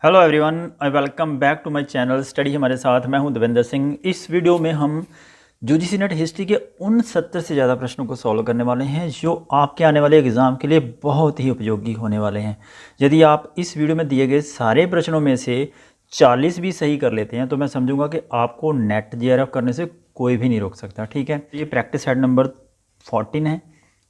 Hello everyone, I welcome back to my channel study हमारे साथ। मैं हूं देवेंद्र सिंह। इस वीडियो में हम यूजीसी नेट हिस्ट्री के उन 70 से ज़्यादा प्रश्नों को सॉल्व करने वाले हैं जो आपके आने वाले एग्ज़ाम के लिए बहुत ही उपयोगी होने वाले हैं। यदि आप इस वीडियो में दिए गए सारे प्रश्नों में से 40 भी सही कर लेते हैं तो मैं समझूंगा कि आपको नेट जेआरएफ करने से कोई भी नहीं रोक सकता। ठीक है, ये प्रैक्टिस सेट नंबर 14 है।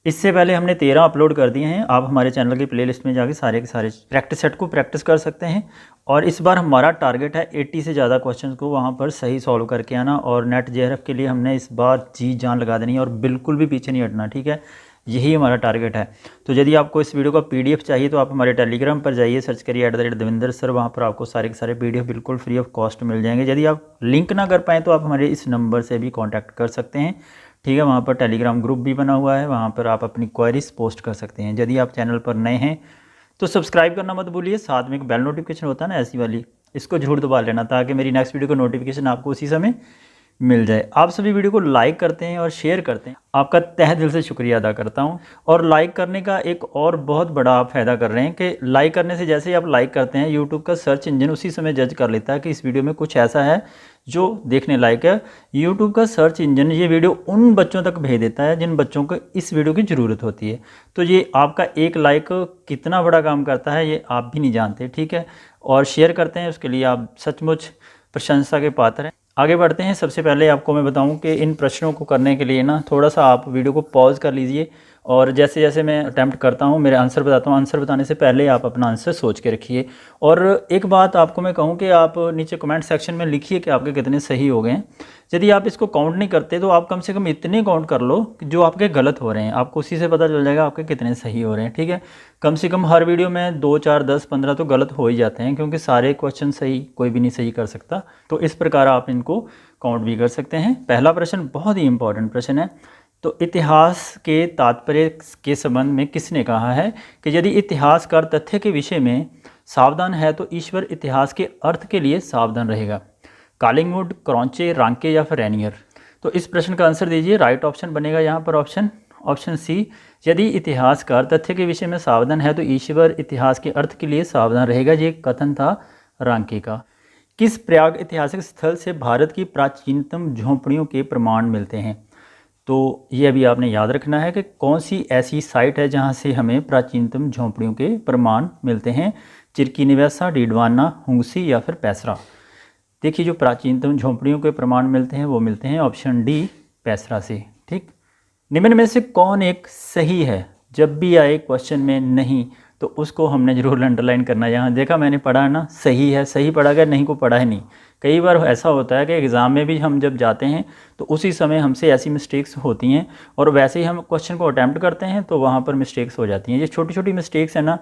इससे पहले हमने 13 अपलोड कर दिए हैं। आप हमारे चैनल की प्लेलिस्ट में जाके सारे के सारे प्रैक्टिस सेट को प्रैक्टिस कर सकते हैं। और इस बार हमारा टारगेट है 80 से ज़्यादा क्वेश्चंस को वहाँ पर सही सॉल्व करके आना। और नेट जेआरएफ के लिए हमने इस बार जी जान लगा देनी है और बिल्कुल भी पीछे नहीं हटना। ठीक है, यही हमारा टारगेट है। तो यदि आपको इस वीडियो का पीडीएफ चाहिए तो आप हमारे टेलीग्राम पर जाइए, सर्च करिए @देवेंद्र सर। वहाँ पर आपको सारे के सारे पीडीएफ बिल्कुल फ्री ऑफ कॉस्ट मिल जाएंगे। यदि आप लिंक ना कर पाएँ तो आप हमारे इस नंबर से भी कॉन्टैक्ट कर सकते हैं। ठीक है, वहाँ पर टेलीग्राम ग्रुप भी बना हुआ है, वहाँ पर आप अपनी क्वेरीज पोस्ट कर सकते हैं। यदि आप चैनल पर नए हैं तो सब्सक्राइब करना मत भूलिए। साथ में एक बेल नोटिफिकेशन होता है ना, ऐसी वाली, इसको जरूर दबा लेना ताकि मेरी नेक्स्ट वीडियो का नोटिफिकेशन आपको उसी समय मिल जाए। आप सभी वीडियो को लाइक करते हैं और शेयर करते हैं, आपका तहे दिल से शुक्रिया अदा करता हूं। और लाइक करने का एक और बहुत बड़ा आप फ़ायदा कर रहे हैं कि लाइक करने से जैसे ही आप लाइक करते हैं यूट्यूब का सर्च इंजन उसी समय जज कर लेता है कि इस वीडियो में कुछ ऐसा है जो देखने लायक है। यूट्यूब का सर्च इंजन ये वीडियो उन बच्चों तक भेज देता है जिन बच्चों को इस वीडियो की ज़रूरत होती है। तो ये आपका एक लाइक कितना बड़ा काम करता है ये आप भी नहीं जानते। ठीक है, और शेयर करते हैं, उसके लिए आप सचमुच प्रशंसा के पात्र हैं। आगे बढ़ते हैं। सबसे पहले आपको मैं बताऊं कि इन प्रश्नों को करने के लिए ना थोड़ा सा आप वीडियो को पॉज कर लीजिए और जैसे जैसे मैं अटैम्प्ट करता हूं मेरे आंसर बताता हूं, आंसर बताने से पहले आप अपना आंसर सोच के रखिए। और एक बात आपको मैं कहूं कि आप नीचे कमेंट सेक्शन में लिखिए कि आपके कितने सही हो गए हैं। यदि आप इसको काउंट नहीं करते तो आप कम से कम इतने काउंट कर लो कि जो आपके गलत हो रहे हैं, आपको उसी से पता चल जाएगा आपके कितने सही हो रहे हैं। ठीक है, कम से कम हर वीडियो में 2, 4, 10, 15 तो गलत हो ही जाते हैं क्योंकि सारे क्वेश्चन सही कोई भी नहीं सही कर सकता। तो इस प्रकार आप इनको काउंट भी कर सकते हैं। पहला प्रश्न बहुत ही इंपॉर्टेंट प्रश्न है। तो इतिहास के तात्पर्य के संबंध में किसने कहा है कि यदि इतिहासकार तथ्य के विषय में सावधान है तो ईश्वर इतिहास के अर्थ के लिए सावधान रहेगा? कॉलिंगवुड, क्रॉन्चे, रांके या फिर रेनियर? तो इस प्रश्न का आंसर दीजिए। राइट ऑप्शन बनेगा यहाँ पर ऑप्शन सी। यदि इतिहासकार तथ्य के विषय में सावधान है तो ईश्वर इतिहास के अर्थ के लिए सावधान रहेगा। ये कथन था रांके का। किस प्रयाग ऐतिहासिक स्थल से भारत की प्राचीनतम झोंपड़ियों के प्रमाण मिलते हैं? तो ये अभी आपने याद रखना है कि कौन सी ऐसी साइट है जहाँ से हमें प्राचीनतम झोंपड़ियों के प्रमाण मिलते हैं। चिरकी निवैसा, डीडवाना, हुंगसी या फिर पैसरा? देखिए, जो प्राचीनतम झोंपड़ियों के प्रमाण मिलते हैं वो मिलते हैं ऑप्शन डी, पैसरा से। ठीक, निम्न में से कौन एक सही है? जब भी आए क्वेश्चन में नहीं तो उसको हमने जरूर अंडरलाइन करना है। यहाँ देखा मैंने पढ़ा ना, सही है, सही पढ़ा गया, नहीं को पढ़ा है नहीं। कई बार ऐसा होता है कि एग्ज़ाम में भी हम जब जाते हैं तो उसी समय हमसे ऐसी मिस्टेक्स होती हैं और वैसे ही हम क्वेश्चन को अटैम्प्ट करते हैं तो वहाँ पर मिस्टेक्स हो जाती हैं। ये छोटी छोटी मिस्टेक्स है ना,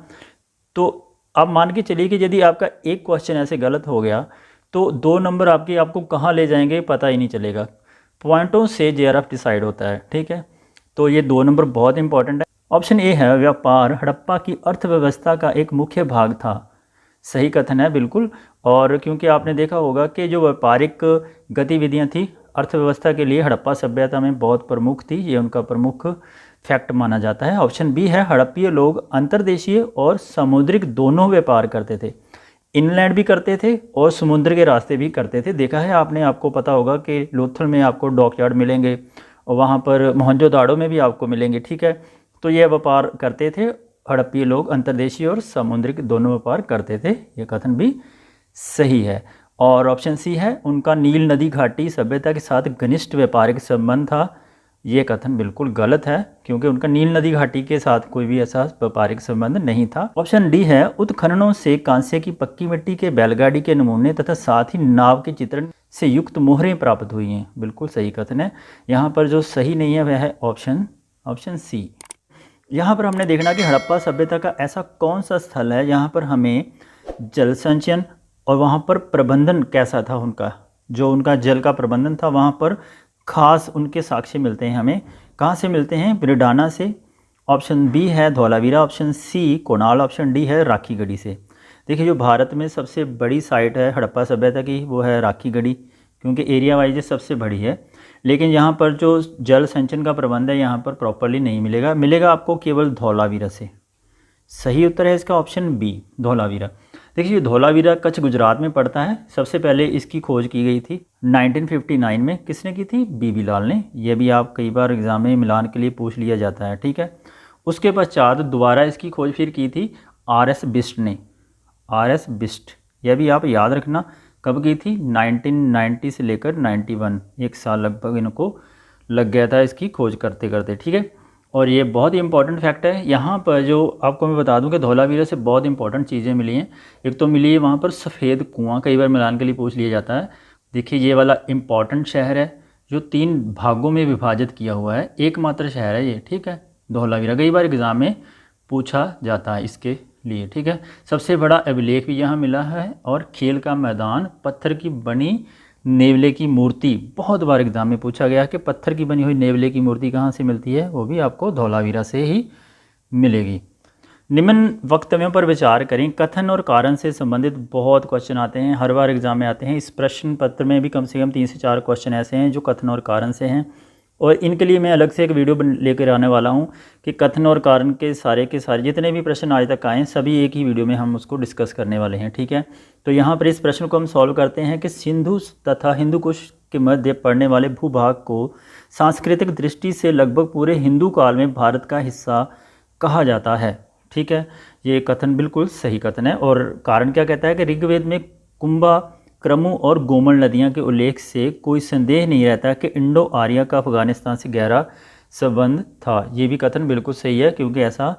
तो आप मान के चलिए कि यदि आपका एक क्वेश्चन ऐसे गलत हो गया तो 2 नंबर आपको कहाँ ले जाएंगे पता ही नहीं चलेगा। पॉइंटों से जेआरएफ डिसाइड होता है। ठीक है, तो ये 2 नंबर बहुत इंपॉर्टेंट है। ऑप्शन ए है, व्यापार हड़प्पा की अर्थव्यवस्था का एक मुख्य भाग था। सही कथन है बिल्कुल। और क्योंकि आपने देखा होगा कि जो व्यापारिक गतिविधियां थी अर्थव्यवस्था के लिए हड़प्पा सभ्यता में बहुत प्रमुख थी, ये उनका प्रमुख फैक्ट माना जाता है। ऑप्शन बी है, हड़प्पीय लोग अंतर्देशीय और समुद्रिक दोनों व्यापार करते थे। इनलैंड भी करते थे और समुद्र के रास्ते भी करते थे। देखा है आपने, आपको पता होगा कि लोथल में आपको डॉकयार्ड मिलेंगे और वहाँ पर मोहनजोदाड़ो में भी आपको मिलेंगे। ठीक है, तो ये व्यापार करते थे हड़प्पीय लोग, अंतर्देशीय और समुद्रिक दोनों व्यापार करते थे। ये कथन भी सही है। और ऑप्शन सी है, उनका नील नदी घाटी सभ्यता के साथ घनिष्ठ व्यापारिक संबंध था। ये कथन बिल्कुल गलत है क्योंकि उनका नील नदी घाटी के साथ कोई भी ऐसा व्यापारिक संबंध नहीं था। ऑप्शन डी है, उत्खननों से कांसे की पक्की मिट्टी के बैलगाड़ी के नमूने तथा साथ ही नाव के चित्रण से युक्त मोहरें प्राप्त हुई हैं। बिल्कुल सही कथन है। यहाँ पर जो सही नहीं है वह है ऑप्शन सी। यहाँ पर हमने देखना कि हड़प्पा सभ्यता का ऐसा कौन सा स्थल है जहाँ पर हमें जल संचयन और वहाँ पर प्रबंधन कैसा था उनका, जो उनका जल का प्रबंधन था, वहाँ पर खास उनके साक्ष्य मिलते हैं हमें। कहाँ से मिलते हैं? ब्रिडाना से। ऑप्शन बी है Dholavira, option C Kunal, option D है राखी गढ़ी से। देखिए, जो भारत में सबसे बड़ी साइट है हड़प्पा सभ्यता की वो है राखी गढ़ी, क्योंकि एरिया वाइज सबसे बड़ी है। लेकिन यहाँ पर जो जल संचयन का प्रबंध है यहाँ पर प्रॉपरली नहीं मिलेगा आपको केवल धौलावीरा से। सही उत्तर है इसका ऑप्शन बी, धौलावीरा। देखिए धौलावीरा कच्छ गुजरात में पड़ता है। सबसे पहले इसकी खोज की गई थी 1959 में। किसने की थी? बीबी लाल ने। यह भी आप कई बार एग्जाम में मिलान के लिए पूछ लिया जाता है, ठीक है। उसके पश्चात दोबारा इसकी खोज फिर की थी RS बिस्ट ने। RS बिस्ट, यह भी आप याद रखना कब की थी? 1990 से लेकर 91, 1 साल लगभग इनको लग गया था इसकी खोज करते करते, ठीक है। और ये बहुत ही इंपॉर्टेंट फैक्ट है। यहाँ पर जो आपको मैं बता दूं कि धौलावीरा से बहुत इंपॉर्टेंट चीज़ें मिली हैं। एक तो मिली है वहाँ पर सफ़ेद कुआं, कई बार मिलान के लिए पूछ लिया जाता है। देखिए ये वाला इंपॉर्टेंट शहर है जो 3 भागों में विभाजित किया हुआ है, एकमात्र शहर है ये, ठीक है, धौलावीरा। कई बार एग्ज़ाम में पूछा जाता है इसके लिए, ठीक है। सबसे बड़ा अभिलेख भी यहाँ मिला है और खेल का मैदान, पत्थर की बनी नेवले की मूर्ति, बहुत बार एग्जाम में पूछा गया कि पत्थर की बनी हुई नेवले की मूर्ति कहाँ से मिलती है, वो भी आपको धौलावीरा से ही मिलेगी। निम्न वक्तव्यों पर विचार करें। कथन और कारण से संबंधित बहुत क्वेश्चन आते हैं, हर बार एग्जाम में आते हैं। इस प्रश्न पत्र में भी कम से कम 3 से 4 क्वेश्चन ऐसे हैं जो कथन और कारण से हैं, और इनके लिए मैं अलग से एक वीडियो लेकर आने वाला हूं कि कथन और कारण के सारे जितने भी प्रश्न आज तक आए हैं सभी एक ही वीडियो में हम उसको डिस्कस करने वाले हैं, ठीक है। तो यहाँ पर इस प्रश्न को हम सॉल्व करते हैं कि सिंधु तथा हिंदू कुश के मध्य पड़ने वाले भूभाग को सांस्कृतिक दृष्टि से लगभग पूरे हिंदू काल में भारत का हिस्सा कहा जाता है, ठीक है। ये कथन बिल्कुल सही कथन है। और कारण क्या कहता है कि ऋग्वेद में कुंभा, क्रमु और गोमल नदियाँ के उल्लेख से कोई संदेह नहीं रहता कि इंडो आर्य का अफगानिस्तान से गहरा संबंध था। ये भी कथन बिल्कुल सही है क्योंकि ऐसा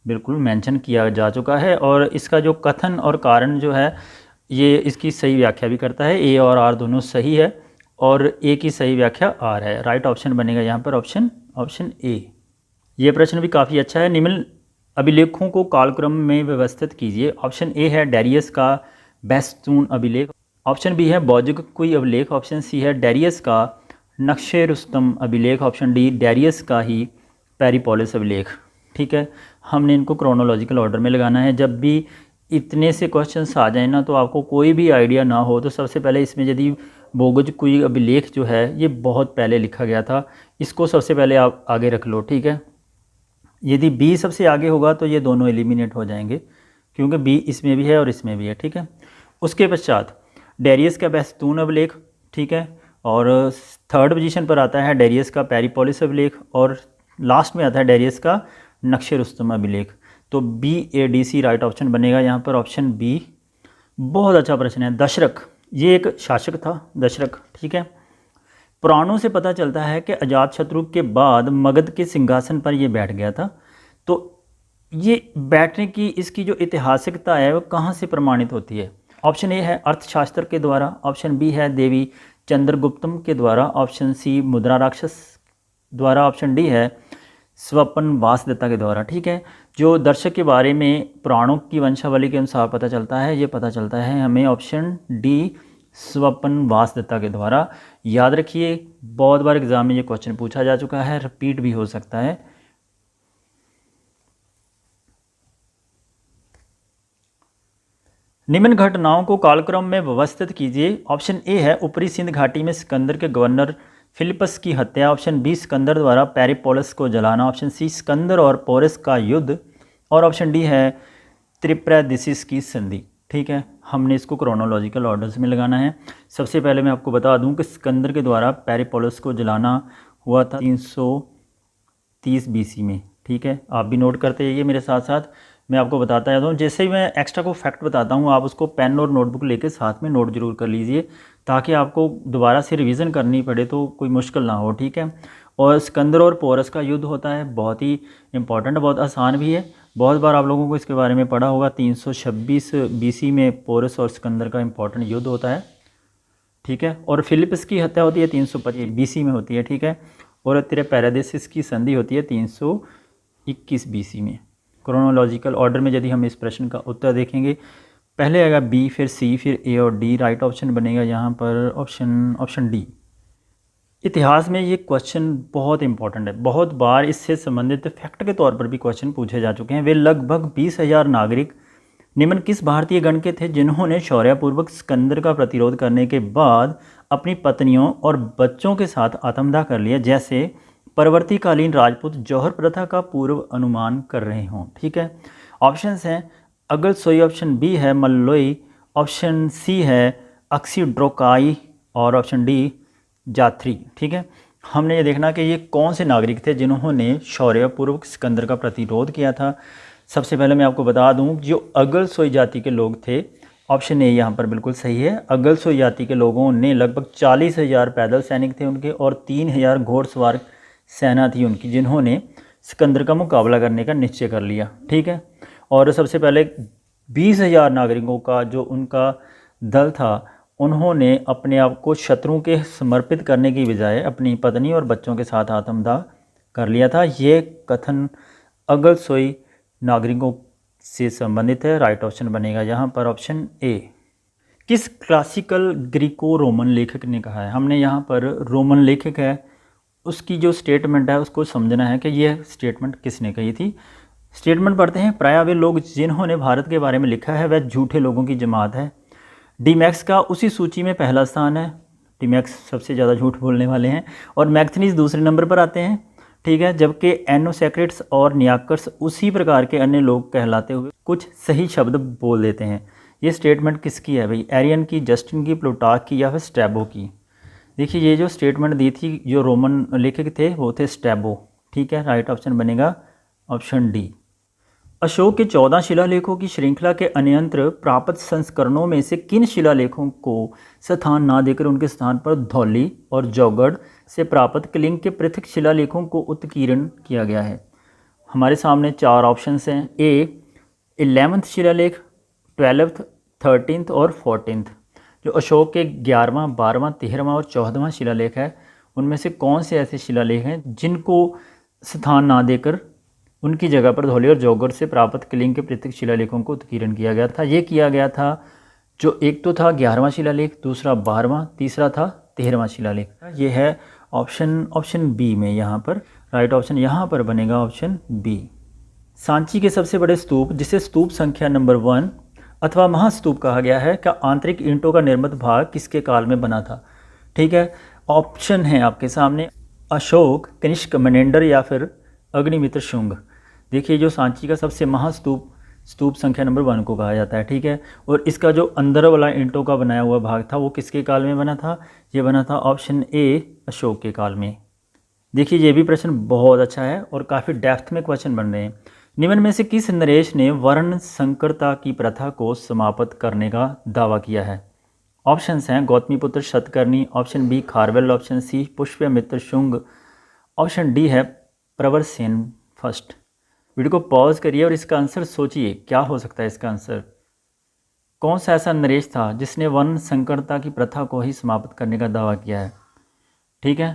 बिल्कुल मेंशन किया जा चुका है। और इसका जो कथन और कारण जो है ये इसकी सही व्याख्या भी करता है। ए और आर दोनों सही है और ए की सही व्याख्या आर है। राइट ऑप्शन बनेगा यहाँ पर ऑप्शन ए। ये प्रश्न भी काफ़ी अच्छा है। निम्न अभिलेखों को कालक्रम में व्यवस्थित कीजिए। ऑप्शन ए है डेरियस का बेस्तून अभिलेख, ऑप्शन बी है बौद्धिक अभिलेख, ऑप्शन सी है डेरियस का नक्शे रुस्तम अभिलेख, ऑप्शन डी डेरियस का ही पेरिपोलिस अभिलेख, ठीक है। हमने इनको क्रोनोलॉजिकल ऑर्डर में लगाना है। जब भी इतने से क्वेश्चंस आ जाए ना तो आपको कोई भी आइडिया ना हो तो सबसे पहले इसमें यदि बौद्धिक अभिलेख जो है ये बहुत पहले लिखा गया था, इसको सबसे पहले आप आगे रख लो, ठीक है। यदि बी सबसे आगे होगा तो ये दोनों एलिमिनेट हो जाएंगे क्योंकि बी इसमें भी है और इसमें भी है, ठीक है। उसके पश्चात डेरियस का बेस्तून अभिलेख, ठीक है, और 3rd पोजीशन पर आता है डेरियस का पेरिपोलिस अभिलेख और लास्ट में आता है डेरियस का नक्शे रुस्तम अभिलेख। तो BADC राइट ऑप्शन बनेगा यहाँ पर ऑप्शन बी। बहुत अच्छा प्रश्न है। दशरथ, ये एक शासक था दशरथ, ठीक है। पुराणों से पता चलता है कि अजातशत्रु के बाद मगध के सिंहासन पर ये बैठ गया था। तो ये बैठने की इसकी जो ऐतिहासिकता है वो कहाँ से प्रमाणित होती है? ऑप्शन ए है अर्थशास्त्र के द्वारा, ऑप्शन बी है देवी चंद्रगुप्तम के द्वारा, ऑप्शन सी मुद्रा राक्षस द्वारा, ऑप्शन डी है स्वपन वासदत्ता के द्वारा, ठीक है। जो दर्शक के बारे में पुराणों की वंशावली के अनुसार पता चलता है, ये पता चलता है हमें ऑप्शन डी स्वपन वासदत्ता के द्वारा। याद रखिए बहुत बार एग्जाम में ये क्वेश्चन पूछा जा चुका है, रिपीट भी हो सकता है। निम्न घटनाओं को कालक्रम में व्यवस्थित कीजिए। ऑप्शन ए है ऊपरी सिंध घाटी में सिकंदर के गवर्नर फिलिपस की हत्या, ऑप्शन बी सिकंदर द्वारा पेरिपोलिस को जलाना, ऑप्शन सी सिकंदर और पोरस का युद्ध, और ऑप्शन डी है त्रिप्रदिसिस की संधि, ठीक है। हमने इसको क्रोनोलॉजिकल ऑर्डर्स में लगाना है। सबसे पहले मैं आपको बता दूं कि सिकंदर के द्वारा पेरिपोलिस को जलाना हुआ था 330 BC में, ठीक है। आप भी नोट करते जाइए मेरे साथ साथ, मैं आपको बताता जाता हूँ। जैसे ही मैं एक्स्ट्रा को फैक्ट बताता हूँ आप उसको पेन और नोटबुक लेके साथ में नोट जरूर कर लीजिए ताकि आपको दोबारा से रिवीजन करनी पड़े तो कोई मुश्किल ना हो, ठीक है। और सिकंदर और पोरस का युद्ध होता है, बहुत ही इंपॉर्टेंट, बहुत आसान भी है। बहुत बार आप लोगों को इसके बारे में पढ़ा होगा। 326 BC में पोरस और सिकंदर का इंपॉर्टेंट युद्ध होता है, ठीक है। और फिलिपस की हत्या होती है 325 BC में होती है, ठीक है। और त्रिप्रदिसिस की संधि होती है 321 BC में। क्रोनोलॉजिकल ऑर्डर में यदि हम इस प्रश्न का उत्तर देखेंगे, पहले आएगा बी, फिर सी, फिर ए और डी। राइट ऑप्शन बनेगा यहाँ पर ऑप्शन डी। इतिहास में ये क्वेश्चन बहुत इंपॉर्टेंट है, बहुत बार इससे संबंधित फैक्ट के तौर पर भी क्वेश्चन पूछे जा चुके हैं। वे लगभग 20,000 नागरिक निम्न किस भारतीय गण के थे जिन्होंने शौर्यपूर्वक सिकंदर का प्रतिरोध करने के बाद अपनी पत्नियों और बच्चों के साथ आत्मदाह कर लिया, जैसे परवर्तीकालीन राजपूत जौहर प्रथा का पूर्व अनुमान कर रहे हों, ठीक है। ऑप्शंस हैं अगलसोई, ऑप्शन बी है मल्लोई, ऑप्शन सी है अक्सीड्रोकाई और ऑप्शन डी जाथरी। ठीक है, हमने ये देखना कि ये कौन से नागरिक थे जिन्होंने शौर्यपूर्वक सिकंदर का प्रतिरोध किया था। सबसे पहले मैं आपको बता दूं, जो अगलसोई जाति के लोग थे, ऑप्शन ए यहाँ पर बिल्कुल सही है। अगलसोई जाति के लोगों ने लगभग 40,000 पैदल सैनिक थे उनके और 3,000 घोड़सवार सेना थी उनकी, जिन्होंने सिकंदर का मुकाबला करने का निश्चय कर लिया। ठीक है, और सबसे पहले 20,000 नागरिकों का जो उनका दल था, उन्होंने अपने आप को शत्रु के समर्पित करने की बजाय अपनी पत्नी और बच्चों के साथ आत्मदाह कर लिया था। ये कथन अगलसोई नागरिकों से संबंधित है। राइट ऑप्शन बनेगा यहाँ पर ऑप्शन ए। किस क्लासिकल ग्रीको रोमन लेखक ने कहा है? हमने यहाँ पर रोमन लेखक है, उसकी जो स्टेटमेंट है उसको समझना है कि यह स्टेटमेंट किसने कही थी। स्टेटमेंट पढ़ते हैं। प्रायः वे लोग जिन्होंने भारत के बारे में लिखा है वह झूठे लोगों की जमात है। डीमैक्स का उसी सूची में पहला स्थान है। डीमैक्स सबसे ज़्यादा झूठ बोलने वाले हैं और मैग्थनीज दूसरे नंबर पर आते हैं। ठीक है, जबकि एनोसेक्रेट्स और नियाकर्स उसी प्रकार के अन्य लोग कहलाते हुए कुछ सही शब्द बोल देते हैं। ये स्टेटमेंट किसकी है भाई? एरियन की, जस्टिन की, प्लूटार्क की या फिर स्ट्रैबो की? देखिए, ये जो स्टेटमेंट दी थी जो रोमन लेखक थे वो थे स्ट्रैबो। ठीक है, राइट ऑप्शन बनेगा ऑप्शन डी। अशोक के 14 शिलालेखों की श्रृंखला के अन्यंत्र प्राप्त संस्करणों में से किन शिलालेखों को स्थान ना देकर उनके स्थान पर धौली और जौगढ़ से प्राप्त कलिंग के पृथक शिलालेखों को उत्कीर्ण किया गया है? हमारे सामने 4 ऑप्शंस हैं। ए 11th शिलालेख, 12th, 13th और 14th। जो अशोक के 11वां, 12वां, 13वां और 14वां शिलालेख है, उनमें से कौन से ऐसे शिलालेख हैं जिनको स्थान ना देकर उनकी जगह पर धौली और जौगढ़ से प्राप्त कलिंग के पृथक शिलालेखों को उत्कीर्ण किया गया था? ये किया गया था, जो एक तो था 11वां शिलालेख, दूसरा 12वां, तीसरा था 13वां शिलालेख। ये है ऑप्शन बी में यहाँ पर। राइट ऑप्शन यहाँ पर बनेगा ऑप्शन बी। सांची के सबसे बड़े स्तूप, जिसे स्तूप संख्या नंबर 1 अथवा महास्तूप कहा गया है, का आंतरिक ईंटों का निर्मित भाग किसके काल में बना था? ठीक है, ऑप्शन है आपके सामने अशोक, कनिष्क, मेनेंडर या फिर अग्निमित्र शुंग। देखिए, जो सांची का सबसे स्तूप संख्या नंबर 1 को कहा जाता है। ठीक है, और इसका जो अंदर वाला ईंटों का बनाया हुआ भाग था वो किसके काल में बना था? ये बना था ऑप्शन ए अशोक के काल में। देखिए, ये भी प्रश्न बहुत अच्छा है और काफ़ी डेप्थ में क्वेश्चन बन रहे हैं। निम्न में से किस नरेश ने वर्ण संकरता की प्रथा को समाप्त करने का दावा किया है? ऑप्शंस हैं Gautamiputra Satakarni, option B Kharavela, option C Pushyamitra Shunga, option D है प्रवरसेन फर्स्ट। वीडियो को पॉज करिए और इसका आंसर सोचिए, क्या हो सकता है इसका आंसर? कौन सा ऐसा नरेश था जिसने वर्ण संकरता की प्रथा को ही समाप्त करने का दावा किया है? ठीक है,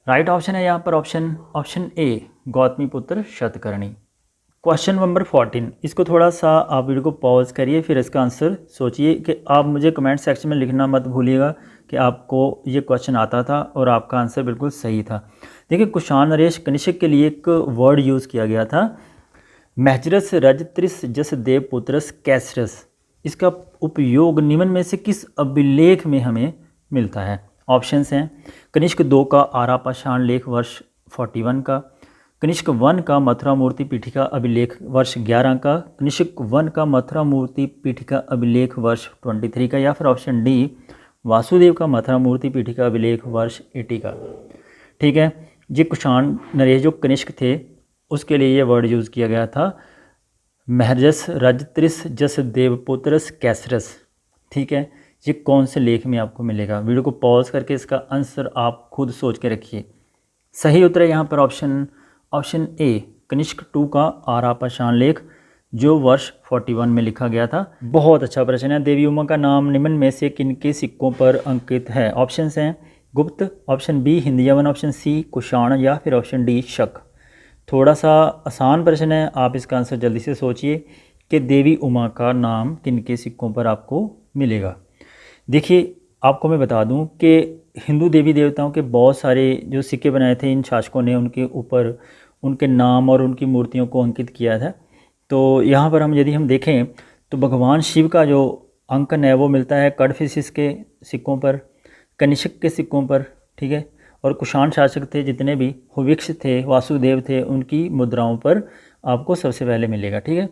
राइट ऑप्शन है यहाँ पर option A Gautamiputra Satakarni. Question number 14, इसको थोड़ा सा आप वीडियो को पॉज करिए, फिर इसका आंसर सोचिए कि आप मुझे कमेंट सेक्शन में लिखना मत भूलिएगा कि आपको ये क्वेश्चन आता था और आपका आंसर बिल्कुल सही था। देखिए, कुषाण नरेश कनिष्क के लिए एक वर्ड यूज़ किया गया था, महजरस रजत्रिस जस देव पुत्रस कैसरस। इसका उपयोग निम्न में से किस अभिलेख में हमें मिलता है? ऑप्शंस हैं कनिष्क 2 का आरा पाषाण लेख वर्ष 41 का, कनिष्क 1 का मथुरा मूर्ति पीठिका अभिलेख वर्ष 11 का, कनिष्क 1 का मथुरा मूर्ति पीठिका अभिलेख वर्ष 23 का, या फिर ऑप्शन डी वासुदेव का मथुरा मूर्ति पीठिका अभिलेख वर्ष 80 का। ठीक है, ये कुषाण नरेश जो कनिष्क थे उसके लिए ये वर्ड यूज़ किया गया था, महरजस रजत्रिस जस देवपुत्रस कैसरस। ठीक है, ये कौन से लेख में आपको मिलेगा? वीडियो को पॉज करके इसका आंसर आप खुद सोच के रखिए। सही उत्तर है यहाँ पर ऑप्शन ए कनिष्क 2 का आरा पाषाण लेख, जो वर्ष 41 में लिखा गया था। बहुत अच्छा प्रश्न है। देवी उमा का नाम निम्न में से किनके सिक्कों पर अंकित है? ऑप्शंस हैं Gupta, option B Hindyavan, option C Kushan या फिर ऑप्शन डी शक। थोड़ा सा आसान प्रश्न है, आप इसका आंसर जल्दी से सोचिए कि देवी उमा का नाम किनके सिक्कों पर आपको मिलेगा। देखिए, आपको मैं बता दूं कि हिंदू देवी देवताओं के बहुत सारे जो सिक्के बनाए थे इन शासकों ने, उनके ऊपर उनके नाम और उनकी मूर्तियों को अंकित किया था। तो यहाँ पर यदि हम देखें तो भगवान शिव का जो अंकन है वो मिलता है कडफिसिस के सिक्कों पर, कनिष्क के सिक्कों पर। ठीक है, और कुषाण शासक थे जितने भी, हुविक्ष थे, वासुदेव थे, उनकी मुद्राओं पर आपको सबसे पहले मिलेगा। ठीक है,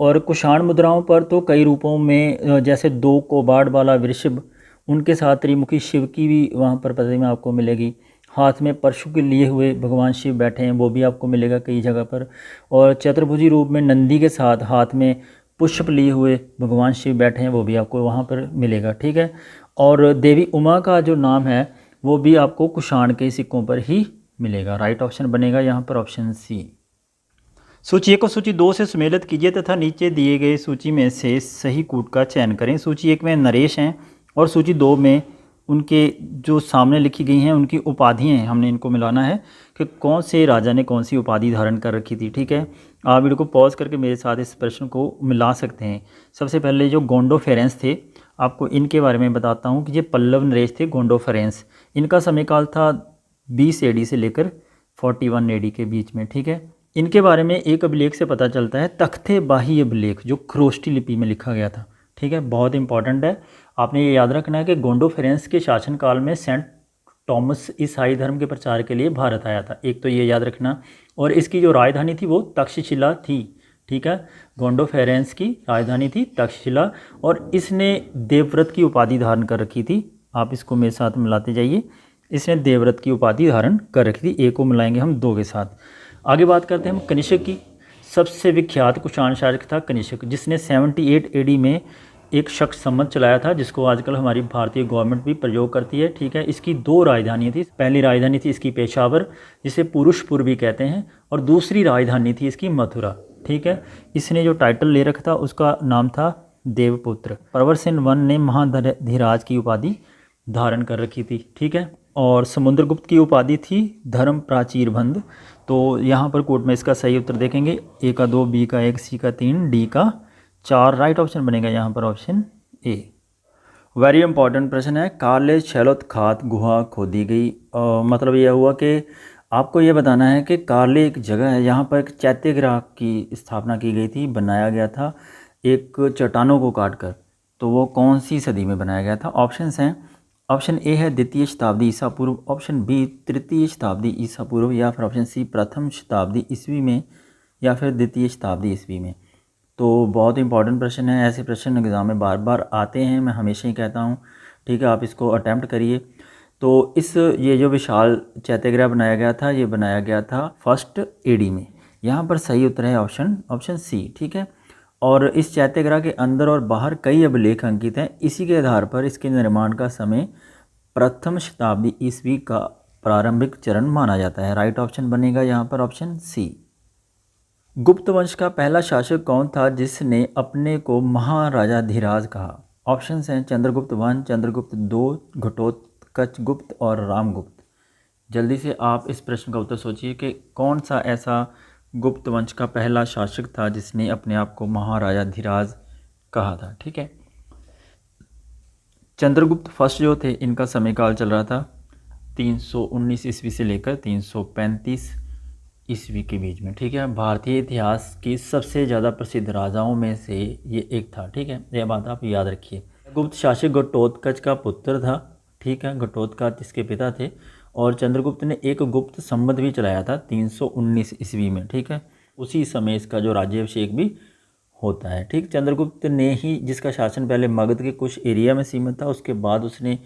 और कुषाण मुद्राओं पर तो कई रूपों में जैसे 2 कोबाड़ वाला वृषभ, उनके साथ त्रिमुखी शिव की भी वहाँ पर प्रतिमा आपको मिलेगी। हाथ में परशु के लिए हुए भगवान शिव बैठे हैं, वो भी आपको मिलेगा कई जगह पर। और चतुर्भुजी रूप में नंदी के साथ हाथ में पुष्प लिए हुए भगवान शिव बैठे हैं, वो भी आपको वहाँ पर मिलेगा, ठीक है। और देवी उमा का जो नाम है वो भी आपको कुषाण के सिक्कों पर ही मिलेगा। राइट ऑप्शन बनेगा यहाँ पर ऑप्शन सी। सूची 1 को सूची 2 से सम्मिलित कीजिए तथा नीचे दिए गए सूची में से सही कूट का चयन करें। सूची 1 में नरेश हैं और सूची 2 में उनके जो सामने लिखी गई हैं उनकी उपाधियाँ हैं। हमने इनको मिलाना है कि कौन से राजा ने कौन सी उपाधि धारण कर रखी थी, ठीक है। आप वीडियो को पॉज करके मेरे साथ इस प्रश्न को मिला सकते हैं। सबसे पहले जो गोंडोफेरेंस थे, आपको इनके बारे में बताता हूँ कि ये पल्लव नरेश थे गोंडोफेरेंस। इनका समयकाल था 20 AD से लेकर 41 AD के बीच में, ठीक है। इनके बारे में एक अभिलेख से पता चलता है, तख्ते बाही अभिलेख, जो खरोष्टी लिपि में लिखा गया था, ठीक है। बहुत इंपॉर्टेंट है, आपने ये याद रखना है कि गोंडोफेरेंस के शासनकाल में सेंट थॉमस ईसाई धर्म के प्रचार के लिए भारत आया था, एक तो ये याद रखना। और इसकी जो राजधानी थी वो तक्षशिला थी, ठीक है। गोंडोफेरेंस की राजधानी थी तक्षशिला और इसने देवव्रत की उपाधि धारण कर रखी थी। आप इसको मेरे साथ मिलाते जाइए, इसने देवव्रत की उपाधि धारण कर रखी थी। एक को मिलाएंगे हम 2 के साथ। आगे बात करते हैं हम कनिष्क की। सबसे विख्यात कुषाण शासक था कनिष्क, जिसने 78 AD में एक शख्स संमत चलाया था, जिसको आजकल हमारी भारतीय गवर्नमेंट भी प्रयोग करती है, ठीक है। इसकी 2 राजधानियाँ थी। पहली राजधानी थी इसकी पेशावर, जिसे पुरुषपुर भी कहते हैं, और दूसरी राजधानी थी इसकी मथुरा, ठीक है। इसने जो टाइटल ले रखा था उसका नाम था देवपुत्र। प्रवरसेन वन ने महाधीराज की उपाधि धारण कर रखी थी, ठीक है। और समुद्रगुप्त की उपाधि थी धर्म प्राचीर बंध। तो यहाँ पर कोर्ट में इसका सही उत्तर देखेंगे, ए का 2, बी का 1, सी का 3, डी का 4। राइट ऑप्शन बनेगा यहाँ पर ऑप्शन ए। वेरी इंपॉर्टेंट प्रश्न है। काले शैलोत खात गुहा खोदी गई। मतलब यह हुआ कि आपको ये बताना है कि कारले एक जगह है, यहाँ पर एक चैत्यगृह की स्थापना की गई थी, बनाया गया था एक चट्टानों को काटकर। तो वो कौन सी सदी में बनाया गया था? ऑप्शंस हैं, ऑप्शन ए है 2वीं शताब्दी ईसा पूर्व, ऑप्शन बी 3वीं शताब्दी ईसा पूर्व, या फिर ऑप्शन सी 1म शताब्दी ईस्वी में, या फिर 2वीं शताब्दी ईस्वी में। तो बहुत इंपॉर्टेंट प्रश्न है, ऐसे प्रश्न एग्ज़ाम में बार बार आते हैं, मैं हमेशा ही कहता हूँ, ठीक है। आप इसको अटैम्प्ट करिए। तो ये जो विशाल चैत्यगृह बनाया गया था, ये बनाया गया था 1st AD में। यहाँ पर सही उत्तर है ऑप्शन सी, ठीक है। और इस चैत्यगृह के अंदर और बाहर कई अभिलेख अंकित हैं। इसी के आधार पर इसके निर्माण का समय 1म शताब्दी ईस्वी का प्रारंभिक चरण माना जाता है। राइट ऑप्शन बनेगा यहाँ पर ऑप्शन सी। गुप्त वंश का पहला शासक कौन था जिसने अपने को महाराजाधिराज कहा? ऑप्शंस हैं चंद्रगुप्त 1, चंद्रगुप्त 2, घटोत्कच गुप्त और रामगुप्त। जल्दी से आप इस प्रश्न का उत्तर सोचिए कि कौन सा ऐसा गुप्त वंश का पहला शासक था जिसने अपने आप को महाराजाधिराज कहा था, ठीक है। चंद्रगुप्त फर्स्ट जो थे, इनका समयकाल चल रहा था 319 ईस्वी से लेकर 335 ईस्वी के बीच में, ठीक है। भारतीय इतिहास की सबसे ज़्यादा प्रसिद्ध राजाओं में से ये एक था, ठीक है। यह बात आप याद रखिए। गुप्त शासक घटोत्कच का पुत्र था, ठीक है, घटोत्कच इसके पिता थे। और चंद्रगुप्त ने एक गुप्त संवत भी चलाया था 319 ईस्वी में, ठीक है। उसी समय इसका जो राज्याभिषेक भी होता है, ठीक। चंद्रगुप्त ने ही, जिसका शासन पहले मगध के कुछ एरिया में सीमित था, उसके बाद उसने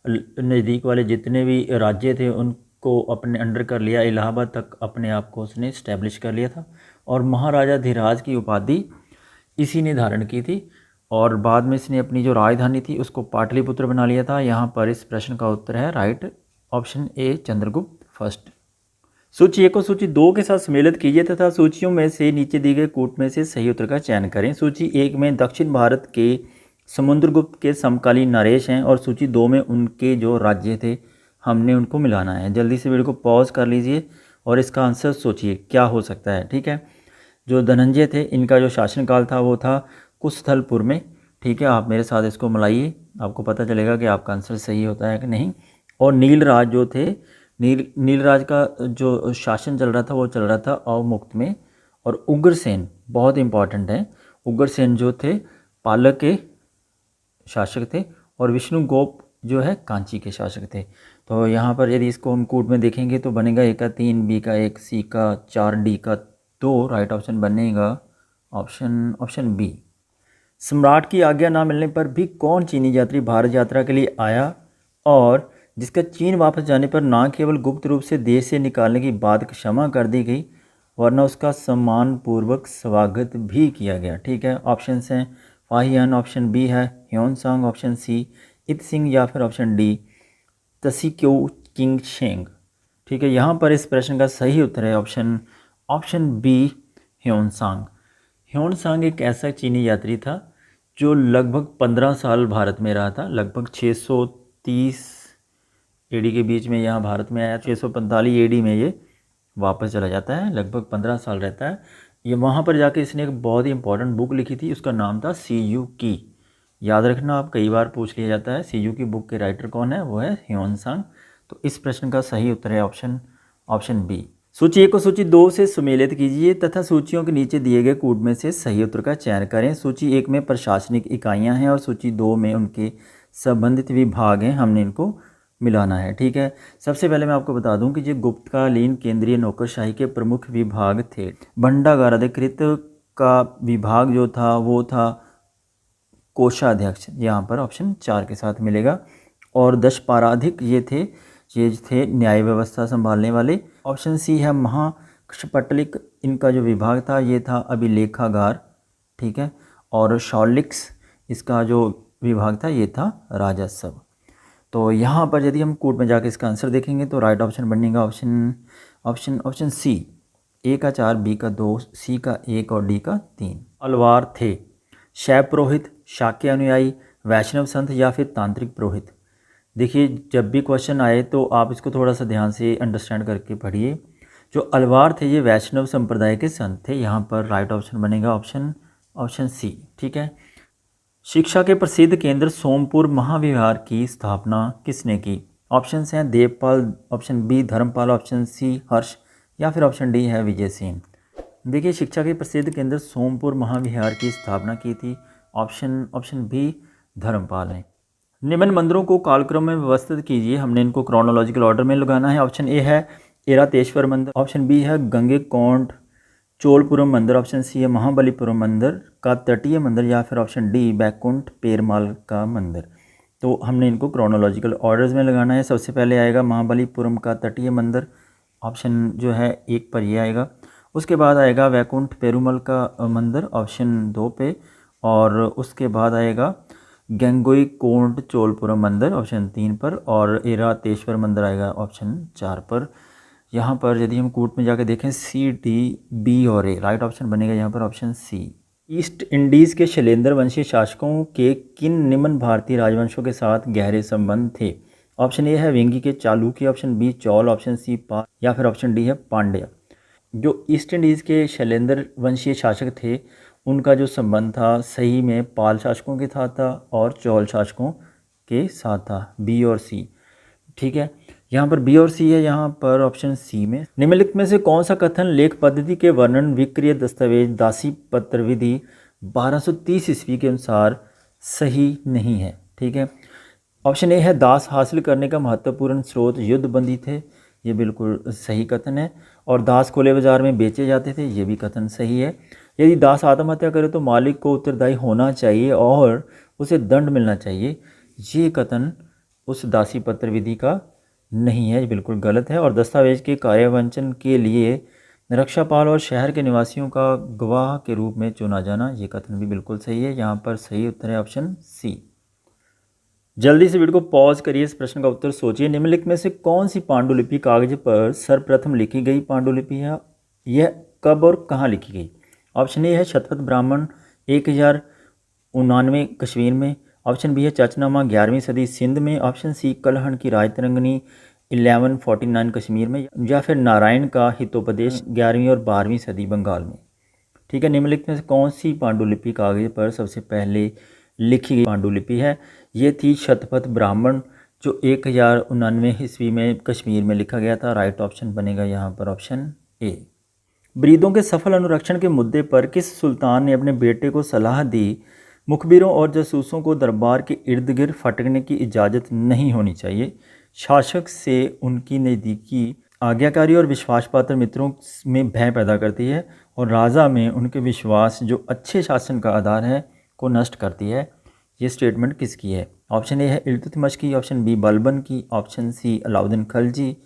नज़दीक वाले जितने भी राज्य थे उनको अपने अंडर कर लिया, इलाहाबाद तक अपने आप को उसने इस्टेब्लिश कर लिया था। और महाराजाधिराज की उपाधि इसी ने धारण की थी। और बाद में इसने अपनी जो राजधानी थी उसको पाटलिपुत्र बना लिया था। यहाँ पर इस प्रश्न का उत्तर है right option A, Chandragupta first. सूची 1 को सूची 2 के साथ सम्मिलित कीजिए तथा सूचियों में से नीचे दिए गए कूट में से सही उत्तर का चयन करें। सूची 1 में दक्षिण भारत के समुद्रगुप्त के समकालीन नरेश हैं और सूची 2 में उनके जो राज्य थे हमने उनको मिलाना है। जल्दी से वीडियो को पॉज कर लीजिए और इसका आंसर सोचिए क्या हो सकता है, ठीक है। जो धनंजय थे, इनका जो शासनकाल था वो था कुशस्थलपुर में, ठीक है। आप मेरे साथ इसको मिलाइए, आपको पता चलेगा कि आपका आंसर सही होता है कि नहीं। और नीलराज जो थे, नीलराज का जो शासन चल रहा था वो चल रहा था अवमुक्त में। और उग्रसेन बहुत इंपॉर्टेंट है, उग्रसेन जो थे पालक के शासक थे और विष्णुगोप जो है कांची के शासक थे। तो यहाँ पर यदि इसको हम कूट में देखेंगे तो बनेगा ए का 3, बी का 1, सी का 4, डी का 2। राइट ऑप्शन बनेगा ऑप्शन बी। सम्राट की आज्ञा ना मिलने पर भी कौन चीनी यात्री भारत यात्रा के लिए आया और जिसका चीन वापस जाने पर न केवल गुप्त रूप से देश से निकालने की बात क्षमा कर दी गई वरना उसका सम्मानपूर्वक स्वागत भी किया गया। ठीक है, ऑप्शन हैं फाहियान, ऑप्शन बी है ह्योनसांग, ऑप्शन सी इत सिंह या फिर ऑप्शन डी तसीक्यो किंग शेंग। ठीक है, यहाँ पर इस प्रश्न का सही उत्तर है ऑप्शन बी ह्योनसांग। ह्योनसांग एक ऐसा चीनी यात्री था जो लगभग 15 साल भारत में रहा था। लगभग 630 एडी के बीच में यहाँ भारत में आया, 645 एडी में ये वापस चला जाता है, लगभग 15 साल रहता है। ये वहाँ पर जाके इसने एक बहुत ही इंपॉर्टेंट बुक लिखी थी, उसका नाम था सी यू की। याद रखना, आप कई बार पूछ लिया जाता है सी यू की बुक के राइटर कौन है, वो है ह्योनसांग। तो इस प्रश्न का सही उत्तर है ऑप्शन बी। सूची 1 को सूची 2 से सुमेलित कीजिए तथा सूचियों के नीचे दिए गए कूट में से सही उत्तर का चयन करें। सूची 1 में प्रशासनिक इकाइयां हैं और सूची 2 में उनके संबंधित विभाग हैं, हमने इनको मिलाना है। ठीक है, सबसे पहले मैं आपको बता दूं कि ये गुप्तकालीन केंद्रीय नौकरशाही के प्रमुख विभाग थे। भंडागार अधिकृत का विभाग जो था वो था कोषाध्यक्ष, यहाँ पर ऑप्शन 4 के साथ मिलेगा। और दशपाराधिक ये थे न्याय व्यवस्था संभालने वाले। ऑप्शन सी है महाकशपटलिक, इनका जो विभाग था ये था अभिलेखागार। ठीक है, और शॉलिक्स इसका जो विभाग था ये था राजस्व। तो यहाँ पर यदि हम कोड में जाकर इसका आंसर देखेंगे तो राइट ऑप्शन बनेगा ऑप्शन सी, ए का 4, बी का 2, सी का 1 और डी का 3। अलवार थे शैव पुरोहित, शाक्य अनुयायी, वैष्णव संत या फिर तांत्रिक पुरोहित। देखिए, जब भी क्वेश्चन आए तो आप इसको थोड़ा सा ध्यान से अंडरस्टैंड करके पढ़िए। जो अलवार थे ये वैष्णव संप्रदाय के संत थे। यहाँ पर राइट ऑप्शन बनेगा ऑप्शन सी। ठीक है, शिक्षा के प्रसिद्ध केंद्र सोमपुर महाविहार की स्थापना किसने की? ऑप्शन हैं Devpal, option B Dharmapal, option C Harsha या फिर ऑप्शन डी है विजय सेन। देखिए, शिक्षा के प्रसिद्ध केंद्र सोमपुर महाविहार की स्थापना की थी ऑप्शन बी धर्मपाल है। निम्न मंदिरों को कालक्रम में व्यवस्थित कीजिए, हमने इनको क्रोनोलॉजिकल ऑर्डर में लगाना है। ऑप्शन ए है एरातेश्वर मंदिर, ऑप्शन बी है गंगेकोंड चोलपुरम मंदिर, ऑप्शन सी है महाबलीपुरम मंदिर का तटीय मंदिर या फिर ऑप्शन डी बैकुंठ पेरमाल का मंदिर। तो हमने इनको क्रोनोलॉजिकल ऑर्डर्स में लगाना है। सबसे पहले आएगा महाबलीपुरम का तटीय मंदिर, ऑप्शन जो है 1 पर ये आएगा। उसके बाद आएगा वैकुंठ पेरुमल का मंदिर ऑप्शन 2 पे, और उसके बाद आएगा गंगोईकोंड चोलपुरम मंदिर ऑप्शन 3 पर, और एरातेश्वर मंदिर आएगा ऑप्शन 4 पर। यहाँ पर यदि हम कूट में जाकर देखें सी डी बी और ए, राइट ऑप्शन बनेगा यहाँ पर ऑप्शन सी। ईस्ट इंडीज़ के शैलेंद्र वंशीय शासकों के किन निम्न भारतीय राजवंशों के साथ गहरे संबंध थे? ऑप्शन ए है वेंगी के चालुक्य, ऑप्शन बी चौल, ऑप्शन सी पाल या फिर ऑप्शन डी है पांड्या। जो ईस्ट इंडीज़ के शैलेंद्र वंशीय शासक थे उनका जो संबंध था सही में पाल शासकों के साथ था और चौल शासकों के साथ था, बी और सी। ठीक है, यहाँ पर बी और सी है, यहाँ पर ऑप्शन सी में। निम्नलिखित में से कौन सा कथन लेख पद्धति के वर्णन विक्रिय दस्तावेज दासी पत्र विधि 1230 ईस्वी के अनुसार सही नहीं है? ठीक है, ऑप्शन ए है दास हासिल करने का महत्वपूर्ण स्रोत युद्धबंदी थे, ये बिल्कुल सही कथन है। और दास खुले बाजार में बेचे जाते थे, ये भी कथन सही है। यदि दास आत्महत्या करे तो मालिक को उत्तरदायी होना चाहिए और उसे दंड मिलना चाहिए, ये कथन उस दासी पत्र विधि का नहीं है, बिल्कुल गलत है। और दस्तावेज के कार्यवंचन के लिए रक्षापाल और शहर के निवासियों का गवाह के रूप में चुना जाना, ये कथन भी बिल्कुल सही है। यहाँ पर सही उत्तर है ऑप्शन सी। जल्दी से वीडियो को पॉज करिए, इस प्रश्न का उत्तर सोचिए। निम्नलिखित में से कौन सी पांडुलिपि कागज पर सर्वप्रथम लिखी गई पांडुलिपि है? यह कब और कहाँ लिखी गई? ऑप्शन ए है शतपथ ब्राह्मण 1099 कश्मीर में, ऑप्शन बी है चचनामा 11वीं सदी सिंध में, ऑप्शन सी कलहण की राजतरंगिणी 1149 कश्मीर में, या फिर नारायण का हितोपदेश 11वीं और 12वीं सदी बंगाल में। ठीक है, निम्नलिखित में से कौन सी पांडुलिपि कागज पर सबसे पहले लिखी गई पांडुलिपि है? ये थी शतपथ ब्राह्मण जो 1099 ईस्वी में कश्मीर में लिखा गया था। राइट ऑप्शन बनेगा यहाँ पर ऑप्शन ए। ब्रीदों के सफल अनुरक्षण के मुद्दे पर किस सुल्तान ने अपने बेटे को सलाह दी? मुखबिरों और जासूसों को दरबार के इर्द गिर्द फटकने की इजाज़त नहीं होनी चाहिए। शासक से उनकी नज़दीकी आज्ञाकारी और विश्वासपात्र मित्रों में भय पैदा करती है और राजा में उनके विश्वास जो अच्छे शासन का आधार है को नष्ट करती है। ये स्टेटमेंट किसकी है? ऑप्शन ए है इल्तुतमिश की, ऑप्शन बी बलबन की, ऑप्शन सी अलाउद्दीन खिलजी,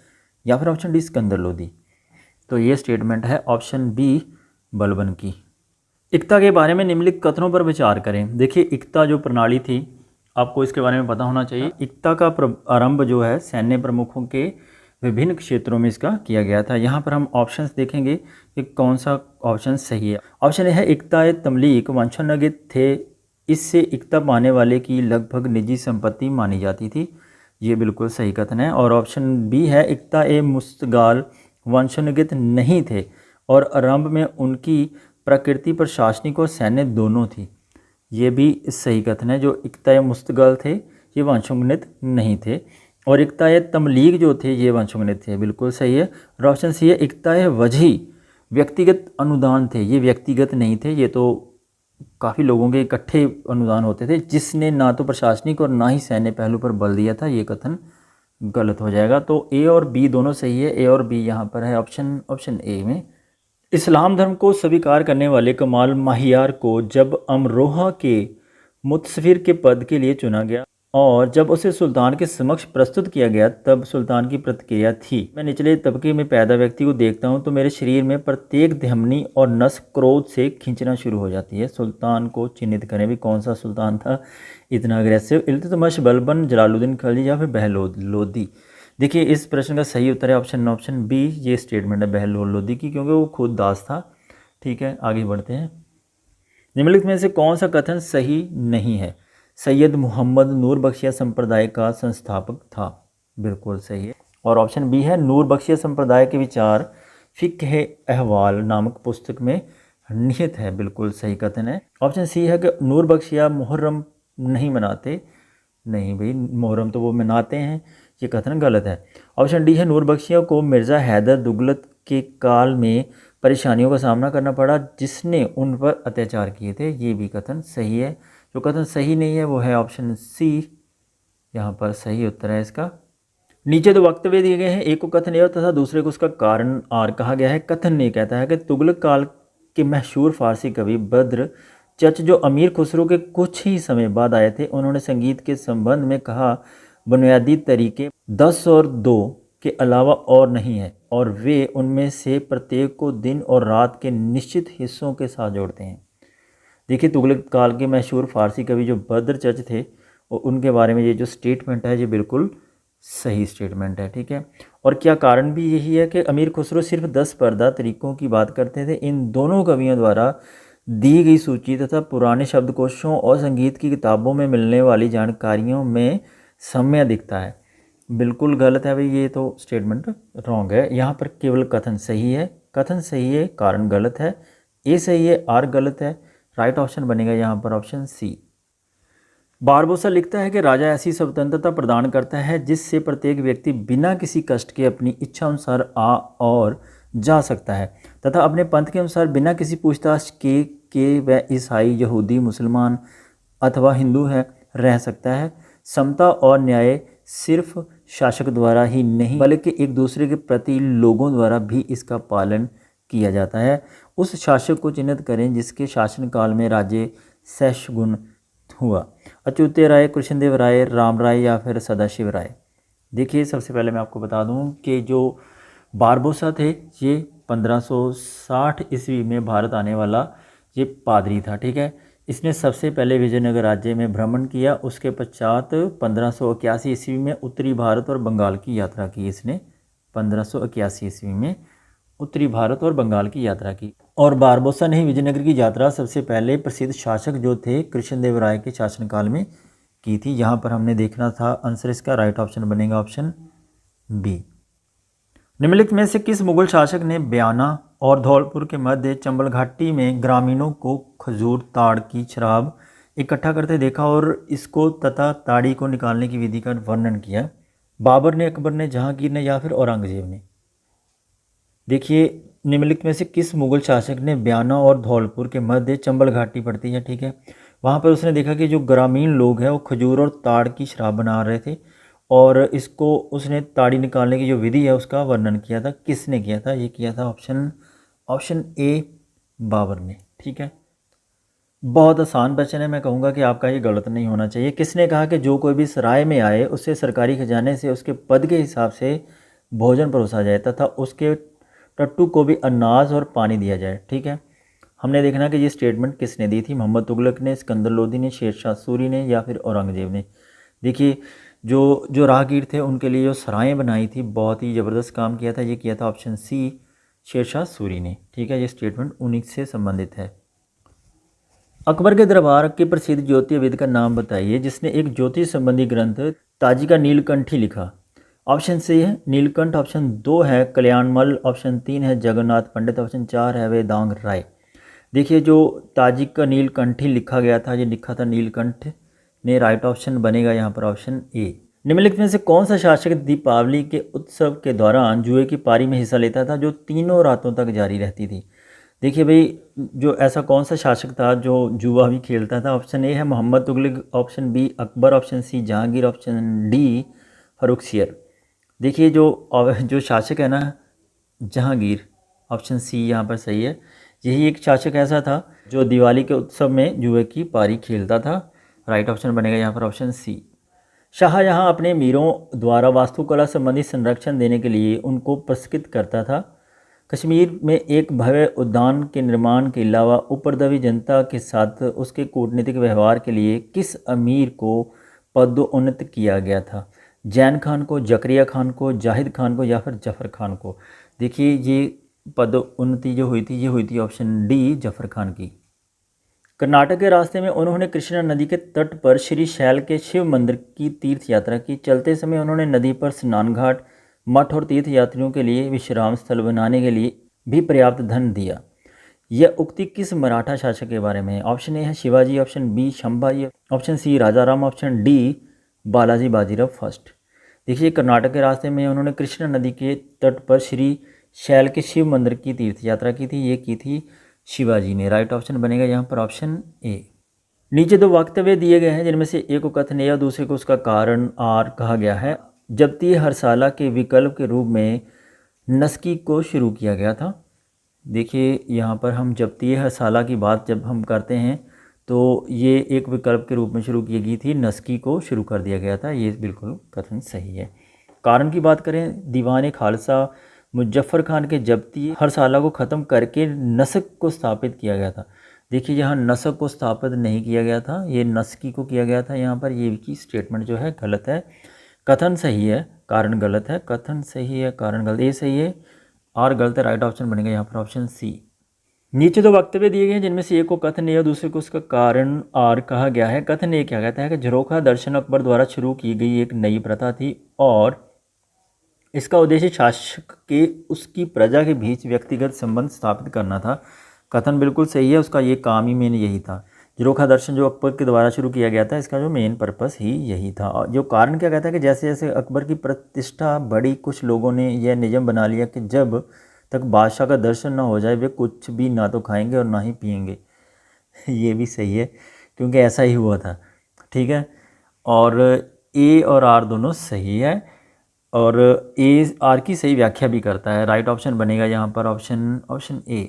या फिर ऑप्शन डी सिकंदर लोदी। तो ये स्टेटमेंट है ऑप्शन बी बलबन की। इक्ता के बारे में निम्नलिखित कथनों पर विचार करें। देखिए, इक्ता जो प्रणाली थी, आपको इसके बारे में पता होना चाहिए। इक्ता का आरंभ जो है सैन्य प्रमुखों के विभिन्न क्षेत्रों में इसका किया गया था। यहाँ पर हम ऑप्शंस देखेंगे कि कौन सा ऑप्शन सही है। ऑप्शन ए है इक्ता तमलीक वंशानुगत थे, इससे इक्ता पाने वाले की लगभग निजी संपत्ति मानी जाती थी। ये बिल्कुल सही कथन है। और ऑप्शन बी है इक्ता मुस्तगाल वंशानुगत नहीं थे और आरंभ में उनकी प्रकृति प्रशासनिक और सैन्य दोनों थी। ये भी सही कथन है। जो इक्ता मुस्तगाल थे ये वंशानुगत नहीं थे, और इक्ता तमलीग जो थे ये वंशानुगत थे। बिल्कुल सही है। और ऑप्शन सी है इक्ता वजही व्यक्तिगत अनुदान थे, ये व्यक्तिगत नहीं थे, ये तो काफ़ी लोगों के इकट्ठे अनुदान होते थे, जिसने ना तो प्रशासनिक और ना ही सैन्य पहलू पर बल दिया था। ये कथन गलत हो जाएगा। तो ए और बी दोनों सही है। ए और बी यहाँ पर है ऑप्शन ए में। इस्लाम धर्म को स्वीकार करने वाले कमाल माहियार को जब अमरोहा के मुतसफिर के पद के लिए चुना गया और जब उसे सुल्तान के समक्ष प्रस्तुत किया गया, तब सुल्तान की प्रतिक्रिया थी। मैं निचले तबके में पैदा व्यक्ति को देखता हूँ तो मेरे शरीर में प्रत्येक धमनी और नस क्रोध से खींचना शुरू हो जाती है। सुल्तान को चिन्हित करें भी, कौन सा सुल्तान था इतना अग्रेसिव? इल्तुतमिश, बलबन, जलालुद्दीन खिलजी या फिर बहलोद लोदी। देखिए, इस प्रश्न का सही उत्तर है ऑप्शन बी। ये स्टेटमेंट है बहलोद लोदी की, क्योंकि वो खुद दास था। ठीक है, आगे बढ़ते हैं। निम्नलिखित में से कौन सा कथन सही नहीं है? सैयद मोहम्मद नूर बख्शिया संप्रदाय का संस्थापक था। बिल्कुल सही है। और ऑप्शन बी है नूर बख्शिया संप्रदाय के विचार फ़िक़्ह अहवाल नामक पुस्तक में निहित है। बिल्कुल सही कथन है। ऑप्शन सी है कि नूर बख्शिया मुहर्रम नहीं मनाते। नहीं भाई, मुहर्रम तो वो मनाते हैं, ये कथन गलत है। ऑप्शन डी है नूर बख्शिया को मिर्ज़ा हैदर दुगलत के काल में परेशानियों का सामना करना पड़ा, जिसने उन पर अत्याचार किए थे। ये भी कथन सही है। जो कथन सही नहीं है वो है ऑप्शन सी, यहाँ पर सही उत्तर है इसका। नीचे दो वक्तव्य दिए गए हैं, एक को कथन ए तथा दूसरे को उसका कारण आर कहा गया है। कथन ए कहता है कि तुगलक काल के मशहूर फारसी कवि बद्र चच जो अमीर खुसरो के कुछ ही समय बाद आए थे, उन्होंने संगीत के संबंध में कहा बुनियादी तरीके 10 और 2 के अलावा और नहीं है, और वे उनमें से प्रत्येक को दिन और रात के निश्चित हिस्सों के साथ जोड़ते हैं। देखिए, तुगलक काल के मशहूर फारसी कवि जो बद्र चच थे, और उनके बारे में ये जो स्टेटमेंट है ये बिल्कुल सही स्टेटमेंट है। ठीक है। और क्या कारण भी यही है कि अमीर खुसरो सिर्फ 10 पर्दा तरीक़ों की बात करते थे। इन दोनों कवियों द्वारा दी गई सूची तथा पुराने शब्दकोशों और संगीत की किताबों में मिलने वाली जानकारियों में साम्य दिखता है। बिल्कुल गलत है भाई, ये तो स्टेटमेंट रॉन्ग है। यहाँ पर केवल कथन सही है, कथन सही है, कारण गलत है। ए सही है, आर गलत है। राइट ऑप्शन बनेगा यहाँ पर ऑप्शन सी। बारबोसा लिखता है कि राजा ऐसी स्वतंत्रता प्रदान करता है जिससे प्रत्येक व्यक्ति बिना किसी कष्ट के अपनी इच्छा अनुसार आ और जा सकता है तथा अपने पंथ के अनुसार बिना किसी पूछताछ के वह ईसाई, यहूदी, मुसलमान अथवा हिंदू है रह सकता है। समता और न्याय सिर्फ शासक द्वारा ही नहीं बल्कि एक दूसरे के प्रति लोगों द्वारा भी इसका पालन किया जाता है। उस शासक को चिन्हित करें जिसके शासनकाल में राज्य सैशगुण हुआ। अच्युत राय, कृष्णदेव राय, राम राय या फिर सदाशिव राय। देखिए, सबसे पहले मैं आपको बता दूं कि जो बारबोसा थे ये 1560 ईस्वी में भारत आने वाला ये पादरी था। ठीक है। इसने सबसे पहले विजयनगर राज्य में भ्रमण किया। उसके पश्चात 1581 ईस्वी में उत्तरी भारत और बंगाल की यात्रा की। इसने 1581 ईस्वी में उत्तरी भारत और बंगाल की यात्रा की। और बारबोसा ने विजयनगर की यात्रा सबसे पहले प्रसिद्ध शासक जो थे कृष्णदेव राय के शासनकाल में की थी। यहाँ पर हमने देखना था आंसर, इसका राइट ऑप्शन बनेगा ऑप्शन बी। निम्नलिखित में से किस मुगल शासक ने बयाना और धौलपुर के मध्य चंबल घाटी में ग्रामीणों को खजूर ताड़ की शराब इकट्ठा करते देखा और इसको तथा ताड़ी को निकालने की विधि का वर्णन किया? बाबर ने, अकबर ने, जहांगीर ने या फिर औरंगजेब ने? देखिए, निम्नलिखित में से किस मुगल शासक ने बयाना और धौलपुर के मध्य चंबल घाटी पड़ती है, ठीक है, वहाँ पर उसने देखा कि जो ग्रामीण लोग हैं वो खजूर और ताड़ की शराब बना रहे थे और इसको उसने ताड़ी निकालने की जो विधि है उसका वर्णन किया था। किसने किया था? ये किया था ऑप्शन ए बाबर ने। ठीक है, बहुत आसान क्वेश्चन है, मैं कहूँगा कि आपका ये गलत नहीं होना चाहिए। किसने कहा कि जो कोई भी सराय में आए उसे सरकारी खजाने से उसके पद के हिसाब से भोजन परोसा जाए तथा उसके टट्टू को भी अनाज और पानी दिया जाए। ठीक है, हमने देखना कि ये स्टेटमेंट किसने दी थी, मोहम्मद तुगलक ने, सिकंदर लोदी ने, शेर शाह सूरी ने या फिर औरंगजेब ने। देखिए जो जो राहगीर थे उनके लिए जो सराएँ बनाई थी, बहुत ही ज़बरदस्त काम किया था, ये किया था ऑप्शन सी शेर शाह सूरी ने। ठीक है, ये स्टेटमेंट उन्हीं से संबंधित है। अकबर के दरबार के प्रसिद्ध ज्योतिर्विद का नाम बताइए जिसने एक ज्योतिष संबंधी ग्रंथ ताजिका नीलकंठी लिखा। ऑप्शन सी है नीलकंठ, ऑप्शन 2 है कल्याणमल, ऑप्शन 3 है जगन्नाथ पंडित, ऑप्शन 4 है वेदांग राय। देखिए जो ताजिका नीलकंठी लिखा गया था, ये लिखा था नीलकंठ ने। राइट ऑप्शन बनेगा यहाँ पर ऑप्शन ए। निम्नलिखित में से कौन सा शासक दीपावली के उत्सव के दौरान जुए की पारी में हिस्सा लेता था जो तीनों रातों तक जारी रहती थी। देखिए भाई, जो ऐसा कौन सा शासक था जो जुआ भी खेलता था। ऑप्शन ए है Mohammad Tughlaq, option B Akbar, option C Jahangir, option D Farrukhsiyar. देखिए जो शासक है ना जहांगीर, ऑप्शन सी यहाँ पर सही है। यही एक शासक ऐसा था जो दिवाली के उत्सव में जुए की पारी खेलता था। राइट ऑप्शन बनेगा यहाँ पर ऑप्शन सी। शाहजहाँ अपने मीरों द्वारा वास्तुकला संबंधी संरक्षण देने के लिए उनको पुरस्कृत करता था। कश्मीर में एक भव्य उद्यान के निर्माण के अलावा उपद्रवी जनता के साथ उसके कूटनीतिक व्यवहार के लिए किस अमीर को पदोन्नत किया गया था। जैन खान को, जकरिया खान को, जाहिद खान को या फिर जफ़र खान को। देखिए ये पदोन्नति जो हुई थी ये हुई थी ऑप्शन डी जफ़र खान की। कर्नाटक के रास्ते में उन्होंने कृष्णा नदी के तट पर श्री शैल के शिव मंदिर की तीर्थ यात्रा की। चलते समय उन्होंने नदी पर स्नान घाट, मठ और तीर्थ यात्रियों के लिए विश्राम स्थल बनाने के लिए भी पर्याप्त धन दिया। यह उक्ति किस मराठा शासक के बारे में है। ऑप्शन ए है Shivaji, option B Sambhaji, option C Rajaram, option D Balaji Bajirao first. देखिए कर्नाटक के रास्ते में उन्होंने कृष्णा नदी के तट पर श्री शैल के शिव मंदिर की तीर्थ यात्रा की थी, ये की थी शिवाजी ने। राइट ऑप्शन बनेगा यहाँ पर ऑप्शन ए। नीचे दो वक्तव्य दिए गए हैं जिनमें से एक को कथनीय और दूसरे को उसका कारण आर कहा गया है। जब्ती हरसाला के विकल्प के रूप में नस्की को शुरू किया गया था। देखिए यहाँ पर हम जब्ती हरसाला की बात जब हम करते हैं तो ये एक विकल्प के रूप में शुरू की गई थी, नस्की को शुरू कर दिया गया था, ये बिल्कुल कथन सही है। कारण की बात करें, दीवान खालसा मुजफ्फर खान के जब्ती हरसाला को ख़त्म करके नस्क को स्थापित किया गया था। देखिए यहाँ नस्क को स्थापित नहीं किया गया था, ये नस्की को किया गया था। यहाँ पर ये की स्टेटमेंट जो है गलत है। कथन सही है, कारण गलत है। कथन सही है, कारण गलत। ये सही है और गलत है। राइट ऑप्शन बनेगा यहाँ पर ऑप्शन सी। नीचे दो वक्तव्य दिए गए हैं जिनमें से एक को कथन ए और दूसरे को उसका कारण आर कहा गया है। कथन ए क्या कहता है कि झरोखा दर्शन अकबर द्वारा शुरू की गई एक नई प्रथा थी और इसका उद्देश्य शासक के उसकी प्रजा के बीच व्यक्तिगत संबंध स्थापित करना था। कथन बिल्कुल सही है, उसका ये काम ही मेन यही था। झरोखा दर्शन जो अकबर के द्वारा शुरू किया गया था, इसका जो मेन पर्पस ही यही था। और जो कारण क्या कहता है कि जैसे जैसे अकबर की प्रतिष्ठा बढ़ी, कुछ लोगों ने यह नियम बना लिया कि जब तक बादशाह का दर्शन ना हो जाए वे कुछ भी ना तो खाएंगे और ना ही पिएंगे। ये भी सही है क्योंकि ऐसा ही हुआ था। ठीक है, और ए और आर दोनों सही है और ए आर की सही व्याख्या भी करता है। राइट ऑप्शन बनेगा यहाँ पर ऑप्शन ए।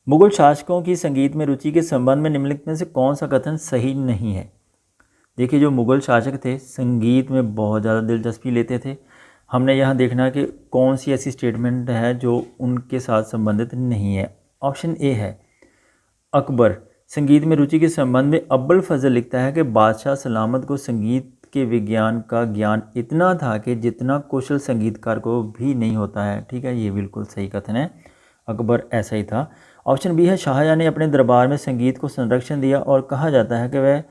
मुगल शासकों की संगीत में रुचि के संबंध में निम्नलिखित में से कौन सा कथन सही नहीं है। देखिए जो मुगल शासक थे संगीत में बहुत ज़्यादा दिलचस्पी लेते थे। हमने यहाँ देखना है कि कौन सी ऐसी स्टेटमेंट है जो उनके साथ संबंधित नहीं है। ऑप्शन ए है अकबर संगीत में रुचि के संबंध में अब्बुल फजल लिखता है कि बादशाह सलामत को संगीत के विज्ञान का ज्ञान इतना था कि जितना कुशल संगीतकार को भी नहीं होता है। ठीक है, ये बिल्कुल सही कथन है, अकबर ऐसा ही था। ऑप्शन बी है शाहजहाँ ने अपने दरबार में संगीत को संरक्षण दिया और कहा जाता है कि वह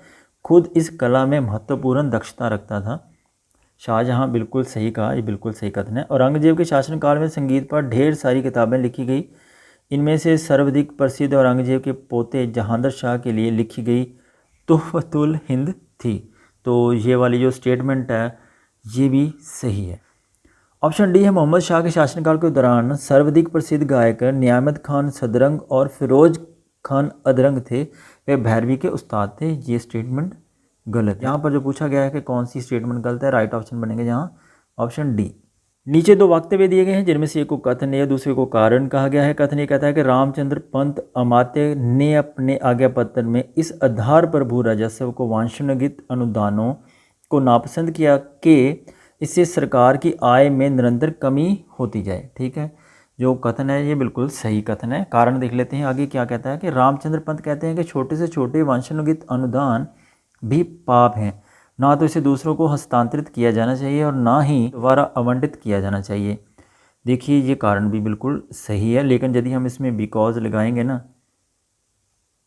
खुद इस कला में महत्वपूर्ण दक्षता रखता था। शाहजहाँ बिल्कुल सही कहा, ये बिल्कुल सही कथन है। औरंगजेब के शासनकाल में संगीत पर ढेर सारी किताबें लिखी गई। इनमें से सर्वाधिक प्रसिद्ध औरंगजेब के पोते जहांदर शाह के लिए लिखी गई तुहफतुल हिंद थी। तो ये वाली जो स्टेटमेंट है ये भी सही है। ऑप्शन डी है मोहम्मद शाह के शासनकाल के दौरान सर्वाधिक प्रसिद्ध गायक नियामत खान सदरंग और फिरोज खान अदरंग थे, वे भैरवी के उस्ताद थे। ये स्टेटमेंट गलत है। यहाँ पर जो पूछा गया है कि कौन सी स्टेटमेंट गलत है, राइट ऑप्शन बनेगा यहाँ ऑप्शन डी। नीचे दो वक्तव्य दिए गए हैं जिनमें से एक को कथन या दूसरे को कारण कहा गया है। कथन ये कहता है कि रामचंद्र पंत अमात्य ने अपने आज्ञा पत्र में इस आधार पर भू राजस्व को वांछनीय अनुदानों को नापसंद किया कि इससे सरकार की आय में निरंतर कमी होती जाए। ठीक है, जो कथन है ये बिल्कुल सही कथन है। कारण देख लेते हैं आगे क्या कहता है कि रामचंद्र पंत कहते हैं कि छोटे से छोटे वांछनीय अनुदान भी पाप हैं, ना तो इसे दूसरों को हस्तांतरित किया जाना चाहिए और ना ही दोबारा आवंटित किया जाना चाहिए। देखिए ये कारण भी बिल्कुल सही है, लेकिन यदि हम इसमें बिकॉज लगाएंगे ना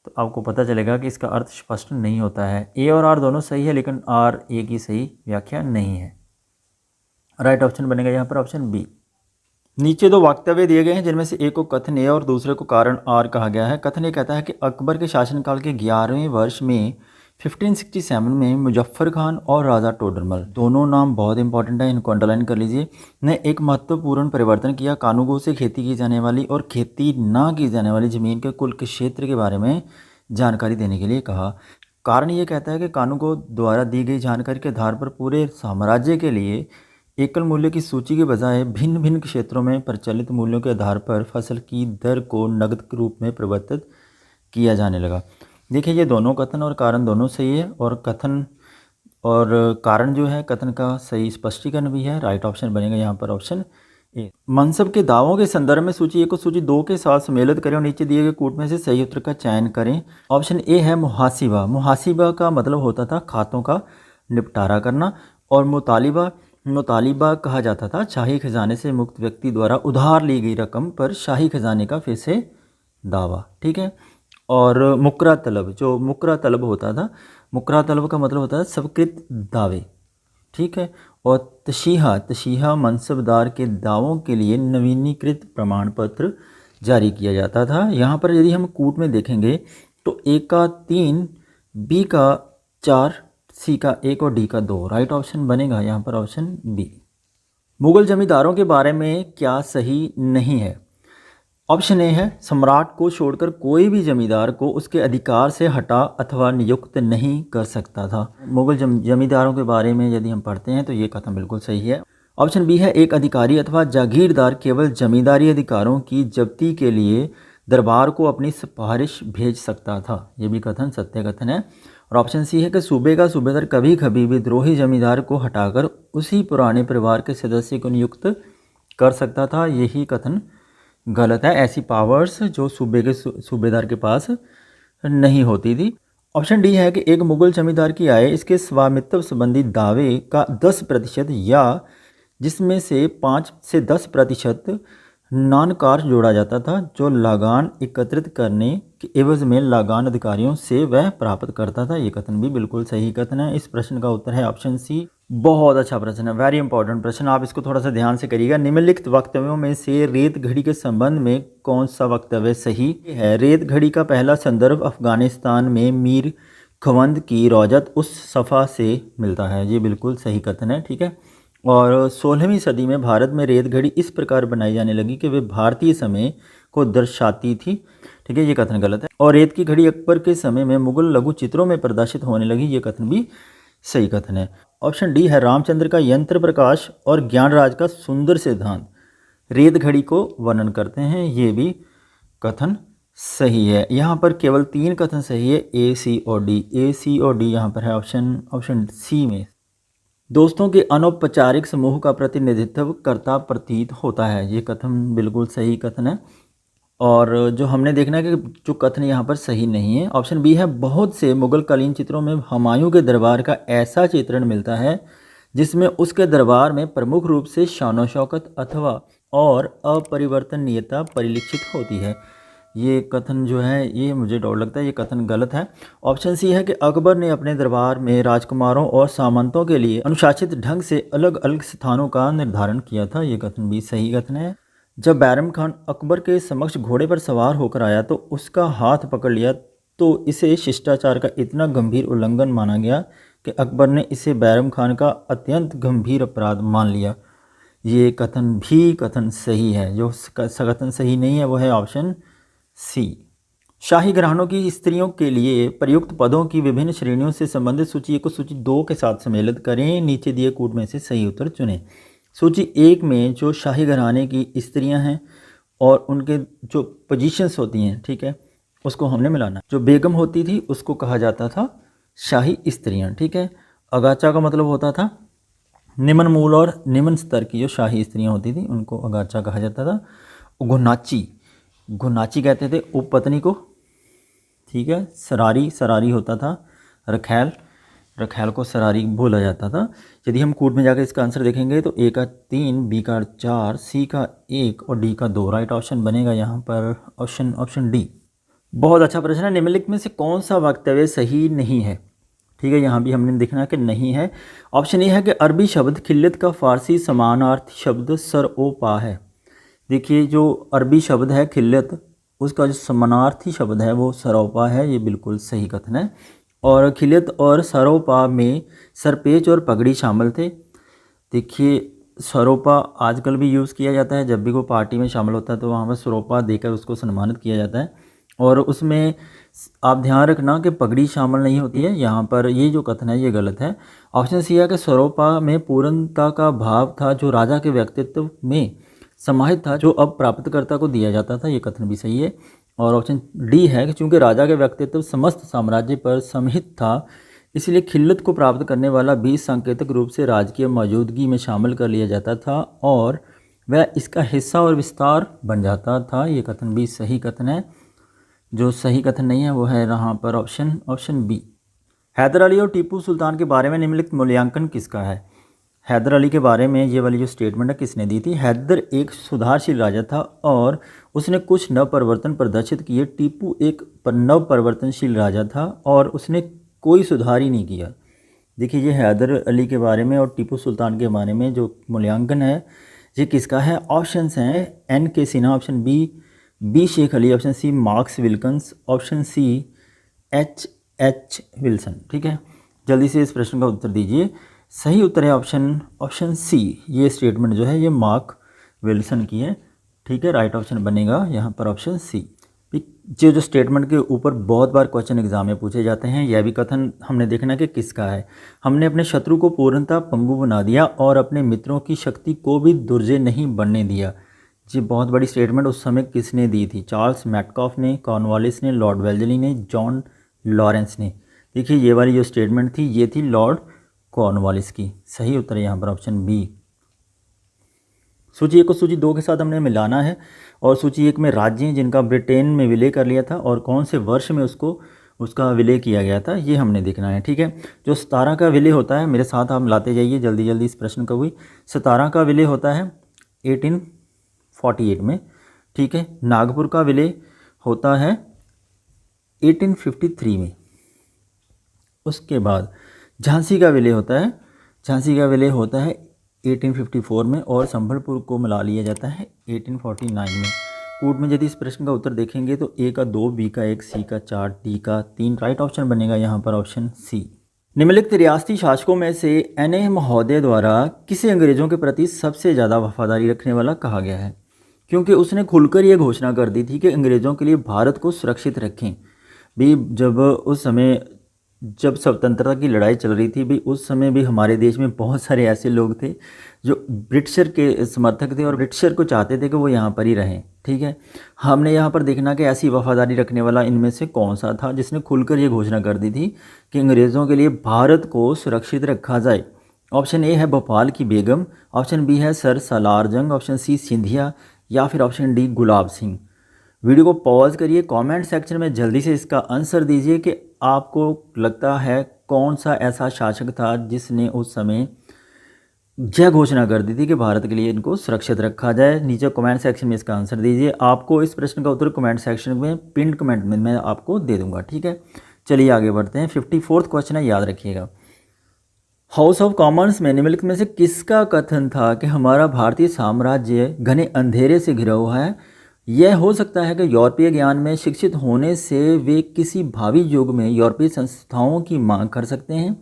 तो आपको पता चलेगा कि इसका अर्थ स्पष्ट नहीं होता है। ए और आर दोनों सही है, लेकिन आर ए की सही व्याख्या नहीं है। राइट ऑप्शन बनेगा यहाँ पर ऑप्शन बी। नीचे दो वक्तव्य दिए गए हैं जिनमें से एक को कथन ए और दूसरे को कारण आर कहा गया है। कथन ए कहता है कि अकबर के शासनकाल के 11वें वर्ष में 1567 में मुजफ्फर खान और राजा टोडरमल, दोनों नाम बहुत इंपॉर्टेंट है, इनको अंडरलाइन कर लीजिए, ने एक महत्वपूर्ण परिवर्तन किया। कानूगो से खेती की जाने वाली और खेती ना की जाने वाली ज़मीन के कुल क्षेत्र के बारे में जानकारी देने के लिए कहा। कारण ये कहता है कि कानूगो द्वारा दी गई जानकारी के आधार पर पूरे साम्राज्य के लिए एकल मूल्य की सूची के बजाय भिन्न भिन्न क्षेत्रों में प्रचलित मूल्यों के आधार पर फसल की दर को नकद के रूप में परिवर्तित किया जाने लगा। देखिए ये दोनों कथन और कारण दोनों सही है, और कथन और कारण जो है कथन का सही स्पष्टीकरण भी है। राइट ऑप्शन बनेगा यहाँ पर ऑप्शन ए। मनसब के दावों के संदर्भ में सूची 1 को सूची 2 के साथ सम्मिलित करें और नीचे दिए गए कूट में से सही उत्तर का चयन करें। ऑप्शन ए है मुहासिबा। मुहासिबा का मतलब होता था खातों का निपटारा करना, और मुतालिबा कहा जाता था शाही खजाने से मुक्त व्यक्ति द्वारा उधार ली गई रकम पर शाही खजाने का फिर से दावा। ठीक है, और मुकरा तलब, जो मुकरा तलब होता था, मुकरा तलब का मतलब होता है स्वीकृत दावे। ठीक है, और तशीहा मनसबदार के दावों के लिए नवीनीकृत प्रमाण पत्र जारी किया जाता था। यहाँ पर यदि हम कूट में देखेंगे तो ए का 3, बी का 4, सी का 1 और डी का 2। राइट ऑप्शन बनेगा यहाँ पर ऑप्शन बी। मुगल जमींदारों के बारे में क्या सही नहीं है? ऑप्शन ए है सम्राट को छोड़कर कोई भी जमींदार को उसके अधिकार से हटा अथवा नियुक्त नहीं कर सकता था। मुगल जमींदारों के बारे में यदि हम पढ़ते हैं तो ये कथन बिल्कुल सही है। ऑप्शन बी है एक अधिकारी अथवा जागीरदार केवल जमींदारी अधिकारों की जब्ती के लिए दरबार को अपनी सिफारिश भेज सकता था। ये भी कथन सत्य कथन है। और ऑप्शन सी है कि सूबे का सूबेदार कभी कभी विद्रोही जमींदार को हटाकर उसी पुराने परिवार के सदस्य को नियुक्त कर सकता था। यही कथन गलत है। ऐसी पावर्स जो सूबे के सूबेदार के पास नहीं होती थी। ऑप्शन डी है कि एक मुगल जमींदार की आय इसके स्वामित्व संबंधी दावे का 10% या जिसमें से 5 से 10% नानकार जोड़ा जाता था, जो लागान एकत्रित करने के एवज में लागान अधिकारियों से वह प्राप्त करता था। ये कथन भी बिल्कुल सही कथन है। इस प्रश्न का उत्तर है ऑप्शन सी। बहुत अच्छा प्रश्न है, वेरी इंपॉर्टेंट प्रश्न, आप इसको थोड़ा सा ध्यान से करिएगा। निम्नलिखित वक्तव्यों में से रेत घड़ी के संबंध में कौन सा वक्तव्य सही है? रेत घड़ी का पहला संदर्भ अफगानिस्तान में मीर खवंद की रौजत उस सफ़ा से मिलता है। ये बिल्कुल सही कथन है। ठीक है, और 16वीं सदी में भारत में रेत घड़ी इस प्रकार बनाई जाने लगी कि वे भारतीय समय को दर्शाती थी। ठीक है, ये कथन गलत है। और रेत की घड़ी अकबर के समय में मुगल लघु चित्रों में प्रदर्शित होने लगी। ये कथन भी सही कथन है। ऑप्शन डी है रामचंद्र का यंत्र प्रकाश और ज्ञानराज का सुंदर सिद्धांत रेत घड़ी को वर्णन करते हैं। ये भी कथन सही है। यहाँ पर केवल 3 कथन सही है, ए, सी और डी। ए, सी और डी यहाँ पर है ऑप्शन सी में। दोस्तों के अनौपचारिक समूह का प्रतिनिधित्व करता प्रतीत होता है। ये कथन बिल्कुल सही कथन है। और जो हमने देखना है कि जो कथन यहाँ पर सही नहीं है, ऑप्शन बी है बहुत से मुगल कालीन चित्रों में हुमायूं के दरबार का ऐसा चित्रण मिलता है जिसमें उसके दरबार में प्रमुख रूप से शानो शौकत अथवा और अपरिवर्तनीयता परिलक्षित होती है। ये कथन जो है ये मुझे डाउट लगता है, ये कथन गलत है। ऑप्शन सी है कि अकबर ने अपने दरबार में राजकुमारों और सामंतों के लिए अनुशासित ढंग से अलग अलग स्थानों का निर्धारण किया था। ये कथन भी सही कथन है। जब बैरम खान अकबर के समक्ष घोड़े पर सवार होकर आया तो उसका हाथ पकड़ लिया तो इसे शिष्टाचार का इतना गंभीर उल्लंघन माना गया कि अकबर ने इसे बैरम खान का अत्यंत गंभीर अपराध मान लिया। ये कथन भी कथन सही है। जो कथन सही नहीं है वो है ऑप्शन सी। शाही घरानों की स्त्रियों के लिए प्रयुक्त पदों की विभिन्न श्रेणियों से संबंधित सूची 1 को सूची 2 के साथ सम्मिलित करें। नीचे दिए कूट में से सही उत्तर चुनें। सूची 1 में जो शाही घराने की स्त्रियां हैं और उनके जो पोजीशंस होती हैं, ठीक है, उसको हमने मिलाना। जो बेगम होती थी उसको कहा जाता था शाही स्त्रियां, ठीक है। अगाचा का मतलब होता था निम्न मूल और निम्न स्तर की जो शाही स्त्रियां होती थी उनको अगाचा कहा जाता था। गुनाची, गुनाची कहते थे उपपत्नी को, ठीक है। सरारी, सरारी होता था रखैल, रखैल को सरारी बोला जाता था। यदि हम कूट में जाकर इसका आंसर देखेंगे तो ए का 3, बी का 4, सी का 1 और डी का 2 राइट ऑप्शन बनेगा यहाँ पर ऑप्शन डी। बहुत अच्छा प्रश्न है। निम्नलिखित में से कौन सा वक्तव्य सही नहीं है, ठीक है। यहाँ भी हमने देखना कि नहीं है। ऑप्शन ए है कि अरबी शब्द खिल्लत का फ़ारसी समानार्थी शब्द सर-ओ-पा है। देखिए जो अरबी शब्द है खिल्लत, उसका जो समानार्थी शब्द है वो सरोपा है, ये बिल्कुल सही कथन है। और खिल्लत और सरोपा में सरपेच और पगड़ी शामिल थे। देखिए सरोपा आजकल भी यूज़ किया जाता है, जब भी कोई पार्टी में शामिल होता है तो वहाँ पर सरोपा देकर उसको सम्मानित किया जाता है। और उसमें आप ध्यान रखना कि पगड़ी शामिल नहीं होती है यहाँ पर, ये जो कथन है ये गलत है। ऑप्शन सी है कि सरोपा में पूर्णता का भाव था जो राजा के व्यक्तित्व में समाहित था, जो अब प्राप्तकर्ता को दिया जाता था, ये कथन भी सही है। और ऑप्शन डी है कि चूंकि राजा के व्यक्तित्व समस्त साम्राज्य पर समाहित था, इसलिए खिल्लत को प्राप्त करने वाला भी सांकेतिक रूप से राजकीय मौजूदगी में शामिल कर लिया जाता था और वह इसका हिस्सा और विस्तार बन जाता था, ये कथन भी सही कथन है। जो सही कथन नहीं है वो है यहाँ पर ऑप्शन बी। हैदर अली और टीपू सुल्तान के बारे में निम्नलिखित मूल्यांकन किसका है। हैदर अली के बारे में ये वाली जो स्टेटमेंट है किसने दी थी। हैदर एक सुधारशील राजा था और उसने कुछ नव परिवर्तन प्रदर्शित किए। टीपू एक नव परिवर्तनशील राजा था और उसने कोई सुधार ही नहीं किया। देखिए ये हैदर अली के बारे में और टीपू सुल्तान के बारे में जो मूल्यांकन है ये किसका है। ऑप्शंस हैं N K Sinha, option B Sheikh Ali, option C Marks Wilkins, option C H Wilson, ठीक है। जल्दी से इस प्रश्न का उत्तर दीजिए। सही उत्तर है ऑप्शन सी। ये स्टेटमेंट जो है ये मार्क विल्सन की है, ठीक है। राइट ऑप्शन बनेगा यहाँ पर ऑप्शन सी। जो स्टेटमेंट के ऊपर बहुत बार क्वेश्चन एग्जाम में पूछे जाते हैं, यह भी कथन हमने देखना कि किसका है। हमने अपने शत्रु को पूर्णतः पंगु बना दिया और अपने मित्रों की शक्ति को भी दुर्जय नहीं बनने दिया। ये बहुत बड़ी स्टेटमेंट उस समय किसने दी थी। चार्ल्स मैटकॉफ ने, कॉर्नवालिस ने, लॉर्ड वेल्जली ने, जॉन लॉरेंस ने। देखिए ये वाली जो स्टेटमेंट थी ये थी लॉर्ड कॉर्नवालिस की। सही उत्तर है यहाँ पर ऑप्शन बी। सूची 1 को सूची 2 के साथ हमने मिलाना है और सूची 1 में राज्य हैं जिनका ब्रिटेन में विलय कर लिया था और कौन से वर्ष में उसका विलय किया गया था ये हमने देखना है, ठीक है। जो 17 का विलय होता है, मेरे साथ आप लाते जाइए जल्दी जल्दी इस प्रश्न का। हुई 17 का विलय होता है 1848 में, ठीक है। नागपुर का विलय होता है 1853 में। उसके बाद झांसी का विलय होता है 1854 में और संबलपुर को मिला लिया जाता है 1849 में। कूट में यदि इस प्रश्न का उत्तर देखेंगे तो ए का 2, बी का 1, सी का 4, डी का 3 राइट ऑप्शन बनेगा यहाँ पर ऑप्शन सी। निम्नलिखित रियासती शासकों में से एन.ए. महोदय द्वारा किसे अंग्रेजों के प्रति सबसे ज़्यादा वफादारी रखने वाला कहा गया है। क्योंकि उसने खुलकर ये घोषणा कर दी थी कि अंग्रेज़ों के लिए भारत को सुरक्षित रखें। भी जब उस समय जब स्वतंत्रता की लड़ाई चल रही थी भी, उस समय भी हमारे देश में बहुत सारे ऐसे लोग थे जो ब्रिटिशर के समर्थक थे और ब्रिटिशर को चाहते थे कि वो यहाँ पर ही रहें, ठीक है। हमने यहाँ पर देखना कि ऐसी वफादारी रखने वाला इनमें से कौन सा था जिसने खुलकर ये घोषणा कर दी थी कि अंग्रेज़ों के लिए भारत को सुरक्षित रखा जाए। ऑप्शन ए है भोपाल की बेगम, ऑप्शन बी है सर सालार जंग, ऑप्शन सी सिंधिया या फिर option D Gulab Singh. Video को पॉज करिए, कमेंट सेक्शन में जल्दी से इसका आंसर दीजिए कि आपको लगता है कौन सा ऐसा शासक था जिसने उस समय यह घोषणा कर दी थी कि भारत के लिए इनको सुरक्षित रखा जाए। नीचे कमेंट सेक्शन में इसका आंसर दीजिए। आपको इस प्रश्न का उत्तर कमेंट सेक्शन में पिन कमेंट में मैं आपको दे दूंगा, ठीक है। चलिए आगे बढ़ते हैं। 54वां क्वेश्चन है, याद रखिएगा। हाउस ऑफ कॉमन्स में निम्नलिखित में से किसका कथन था कि हमारा भारतीय साम्राज्य घने अंधेरे से घिरा हुआ है। यह हो सकता है कि यूरोपीय ज्ञान में शिक्षित होने से वे किसी भावी युग में यूरोपीय संस्थाओं की मांग कर सकते हैं।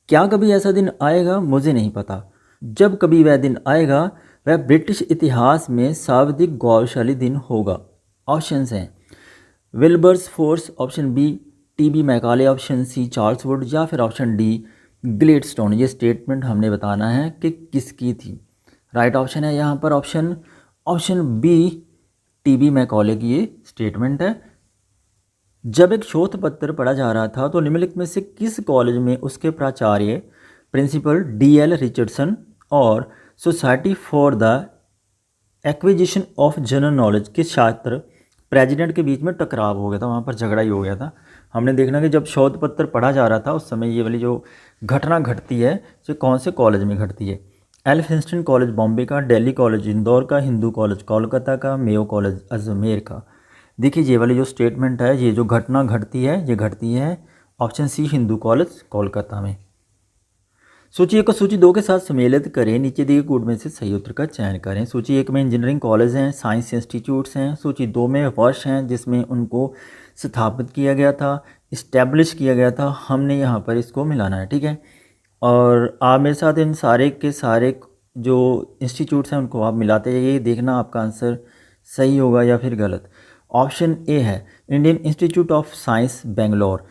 क्या कभी ऐसा दिन आएगा? मुझे नहीं पता। जब कभी वह दिन आएगा वह ब्रिटिश इतिहास में सर्वाधिक गौरवशाली दिन होगा। ऑप्शंस हैं Wilberforce, option B T B. Macaulay, option C Charles Wood या फिर ऑप्शन डी ग्लेडस्टोन। ये स्टेटमेंट हमने बताना है कि किसकी थी। राइट ऑप्शन है यहाँ पर ऑप्शन बी, टीबी मैकॉले की ये स्टेटमेंट है। जब एक शोध पत्र पढ़ा जा रहा था तो निम्नलिखित में से किस कॉलेज में उसके प्राचार्य प्रिंसिपल डीएल रिचर्डसन और society for the acquisition of general knowledge के छात्र प्रेसिडेंट के बीच में टकराव हो गया था, वहाँ पर झगड़ा ही हो गया था। हमने देखना कि जब शोध पत्र पढ़ा जा रहा था उस समय ये वाली जो घटना घटती है जो कौन से कॉलेज में घटती है। एल्फिंस्टन कॉलेज बॉम्बे का, दिल्ली कॉलेज इंदौर का, हिंदू कॉलेज कोलकाता का, मेयो कॉलेज अजमेर का। देखिए ये वाली जो स्टेटमेंट है, ये जो घटना घटती है ये घटती है option C, Hindu college Kolkata में। सूची 1 को सूची 2 के साथ सम्मिलित करें, नीचे दिए कोड में से सही उत्तर का चयन करें। सूची 1 में इंजीनियरिंग कॉलेज हैं, साइंस इंस्टीट्यूट्स हैं। सूची 2 में वर्ष हैं जिसमें उनको स्थापित किया गया था, इस्टेब्लिश किया गया था। हमने यहाँ पर इसको मिलाना है, ठीक है। और आप मेरे साथ इन सारे के सारे जो इंस्टीट्यूट्स हैं उनको आप मिलाते जाइए, देखना आपका आंसर सही होगा या फिर गलत। ऑप्शन ए है Indian institute of science Bangalore,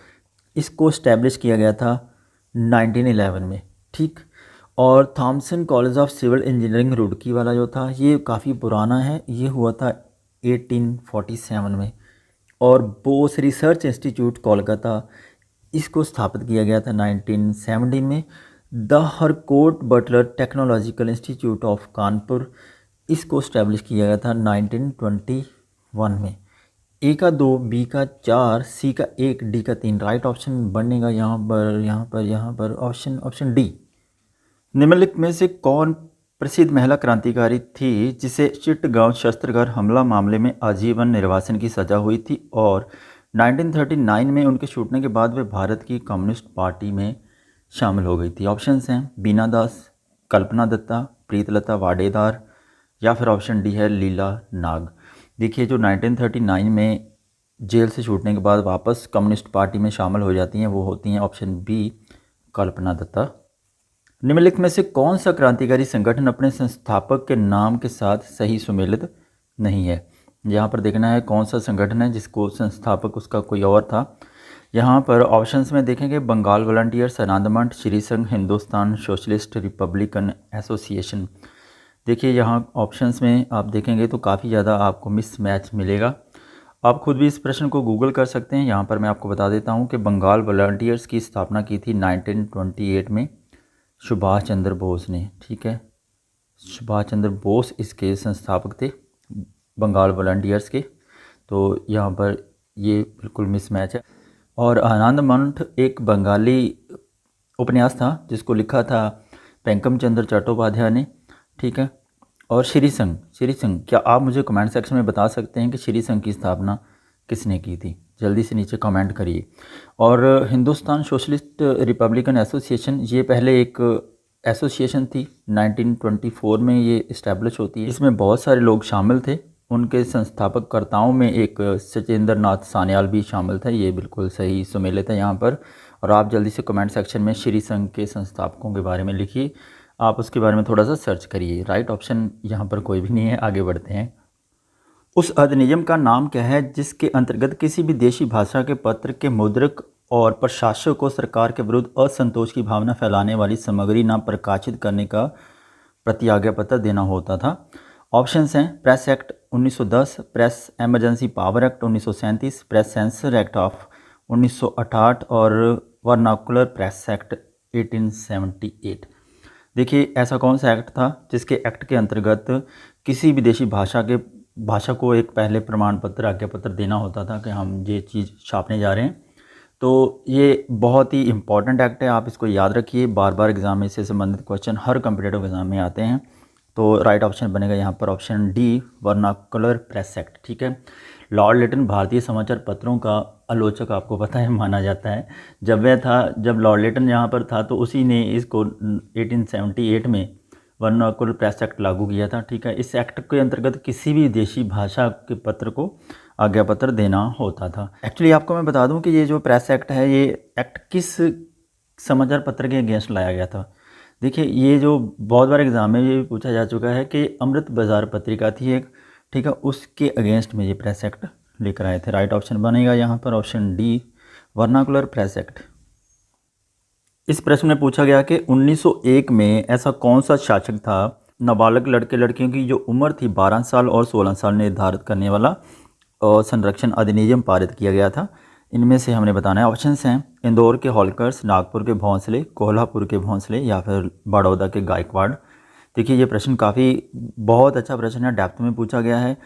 इसको इस्टेब्लिश किया गया था 1911 में, ठीक। और Thomson college of civil engineering Roorkee वाला जो था ये काफ़ी पुराना है, ये हुआ था 1847 में। और बोस रिसर्च इंस्टीट्यूट कोलकाता, इसको स्थापित किया गया था 1970 में। The Harcourt Buttler technological institute of Kanpur, इसको इस्टेब्लिश किया गया था 1921 में। ए का 2, बी का 4, सी का 1, डी का 3। राइट ऑप्शन बनेगा यहाँ पर ऑप्शन डी। निम्नलिखित में से कौन प्रसिद्ध महिला क्रांतिकारी थी जिसे चिटगांव शस्त्रगार हमला मामले में आजीवन निर्वासन की सज़ा हुई थी और 1939 में उनके छूटने के बाद वे भारत की कम्युनिस्ट पार्टी में शामिल हो गई थी। ऑप्शंस हैं बीना दास, कल्पना दत्ता, प्रीतलता वाडेदार या फिर ऑप्शन डी है लीला नाग। देखिए जो 1939 में जेल से छूटने के बाद वापस कम्युनिस्ट पार्टी में शामिल हो जाती हैं वो होती हैं ऑप्शन बी, कल्पना दत्ता। निम्नलिखित में से कौन सा क्रांतिकारी संगठन अपने संस्थापक के नाम के साथ सही सुमेलित नहीं है। यहाँ पर देखना है कौन सा संगठन है जिसको संस्थापक उसका कोई और था। यहाँ पर ऑप्शंस में देखेंगे बंगाल वॉलंटियर्स, अनाथमंठ, श्री संघ, हिंदुस्तान सोशलिस्ट रिपब्लिकन एसोसिएशन। देखिए यहाँ ऑप्शंस में आप देखेंगे तो काफ़ी ज़्यादा आपको मिसमैच मिलेगा। आप खुद भी इस प्रश्न को गूगल कर सकते हैं। यहाँ पर मैं आपको बता देता हूँ कि बंगाल वॉलंटियर्स की स्थापना की थी 1928 में सुभाष चंद्र बोस ने, ठीक है। सुभाष चंद्र बोस इसके संस्थापक थे बंगाल वॉलंटियर्स के, तो यहाँ पर ये बिल्कुल मिसमैच है। और आनंदमठ एक बंगाली उपन्यास था जिसको लिखा था बंकिम चंद्र चट्टोपाध्याय ने, ठीक है। और श्री संघ, क्या आप मुझे कमेंट सेक्शन में बता सकते हैं कि श्री संघ की स्थापना किसने की थी? जल्दी से नीचे कमेंट करिए। और हिंदुस्तान सोशलिस्ट रिपब्लिकन एसोसिएशन, ये पहले एक एसोसिएशन थी, 1924 में ये इस्टेब्लिश होती है। इसमें बहुत सारे लोग शामिल थे, उनके संस्थापककर्ताओं में एक सचेंद्र नाथ सान्याल भी शामिल थे। ये बिल्कुल सही सुमेलित है यहाँ पर। और आप जल्दी से कमेंट सेक्शन में श्री संघ के संस्थापकों के बारे में लिखिए, आप उसके बारे में थोड़ा सा सर्च करिए। राइट ऑप्शन यहाँ पर कोई भी नहीं है। आगे बढ़ते हैं। उस अधिनियम का नाम क्या है जिसके अंतर्गत किसी भी देशी भाषा के पत्र के मुद्रक और प्रशासक को सरकार के विरुद्ध असंतोष की भावना फैलाने वाली सामग्री न प्रकाशित करने का प्रतिज्ञा पत्र देना होता था? ऑप्शंस हैं press act 1910, press emergency power act 1937, press sensor act of 1968 और वर्नाकुलर प्रेस एक्ट 1878। देखिए ऐसा कौन सा एक्ट था जिसके एक्ट के अंतर्गत किसी विदेशी भाषा को एक पहले प्रमाण पत्र, आज्ञा पत्र देना होता था कि हम ये चीज़ छापने जा रहे हैं। तो ये बहुत ही इंपॉर्टेंट एक्ट है, आप इसको याद रखिए। बार बार एग्जाम में इससे संबंधित क्वेश्चन हर कॉम्पिटिटिव एग्जाम में आते हैं। तो राइट ऑप्शन बनेगा यहाँ पर option D, vernacular press act, ठीक है। लॉर्ड लिटन भारतीय समाचार पत्रों का आलोचक आपको पता है माना जाता है। जब लॉर्ड लिटन यहाँ पर था तो उसी ने इसको 1878 में वर्नाकुलर प्रेस एक्ट लागू किया था, ठीक है। इस एक्ट के अंतर्गत किसी भी देशी भाषा के पत्र को आज्ञा पत्र देना होता था। एक्चुअली आपको मैं बता दूं कि ये जो प्रेस एक्ट है ये एक्ट किस समाचार पत्र के अगेंस्ट लाया गया था। देखिए ये जो बहुत बार एग्जाम में ये पूछा जा चुका है कि अमृत बाजार पत्रिका थी एक, ठीक है, उसके अगेंस्ट में ये प्रेस एक्ट लेकर आए थे। राइट ऑप्शन बनेगा यहाँ पर option D, vernacular press act. इस प्रश्न में पूछा गया कि 1901 में ऐसा कौन सा शासक था नाबालग लड़के लड़कियों की जो उम्र थी 12 साल और 16 साल निर्धारित करने वाला और संरक्षण अधिनियम पारित किया गया था। इनमें से हमने बताना है। ऑप्शंस हैं इंदौर के होलकर्स, नागपुर के भोंसले, कोल्हापुर के भोंसले या फिर बड़ौदा के गायकवाड़। देखिए ये प्रश्न काफ़ी बहुत अच्छा प्रश्न है, डेप्थ में पूछा गया है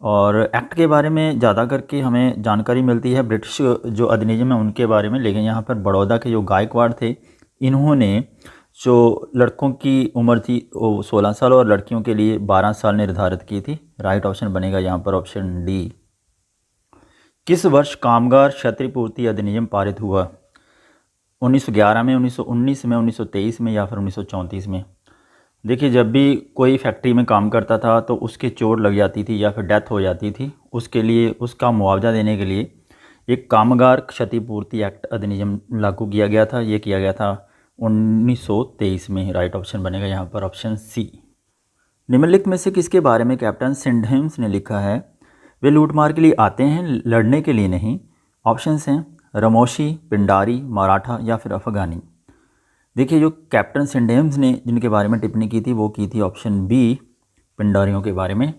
और एक्ट के बारे में ज़्यादा करके हमें जानकारी मिलती है ब्रिटिश जो अधिनियम है उनके बारे में, लेकिन यहाँ पर बड़ौदा के जो गायकवाड़ थे इन्होंने जो लड़कों की उम्र थी वो 16 साल और लड़कियों के लिए 12 साल निर्धारित की थी। राइट ऑप्शन बनेगा यहाँ पर ऑप्शन डी। किस वर्ष कामगार क्षतिपूर्ति अधिनियम पारित हुआ? 1911 में, 1919 में, 1923 में या फिर 1934 में? देखिए जब भी कोई फैक्ट्री में काम करता था तो उसके चोट लग जाती थी या फिर डेथ हो जाती थी, उसके लिए उसका मुआवजा देने के लिए एक कामगार क्षतिपूर्ति एक्ट अधिनियम लागू किया गया था। ये किया गया था 1923 में। राइट ऑप्शन बनेगा यहाँ पर ऑप्शन सी। निम्नलिखित में से किसके बारे में कैप्टन सिंडहेम्स ने लिखा है? वे लूटमार के लिए आते हैं, लड़ने के लिए नहीं। ऑप्शंस हैं रमोशी, पिंडारी, मराठा या फिर अफगानी। देखिए जो कैप्टन सिंडहेम्स ने जिनके बारे में टिप्पणी की थी वो की थी ऑप्शन बी, पिंडारियों के बारे में।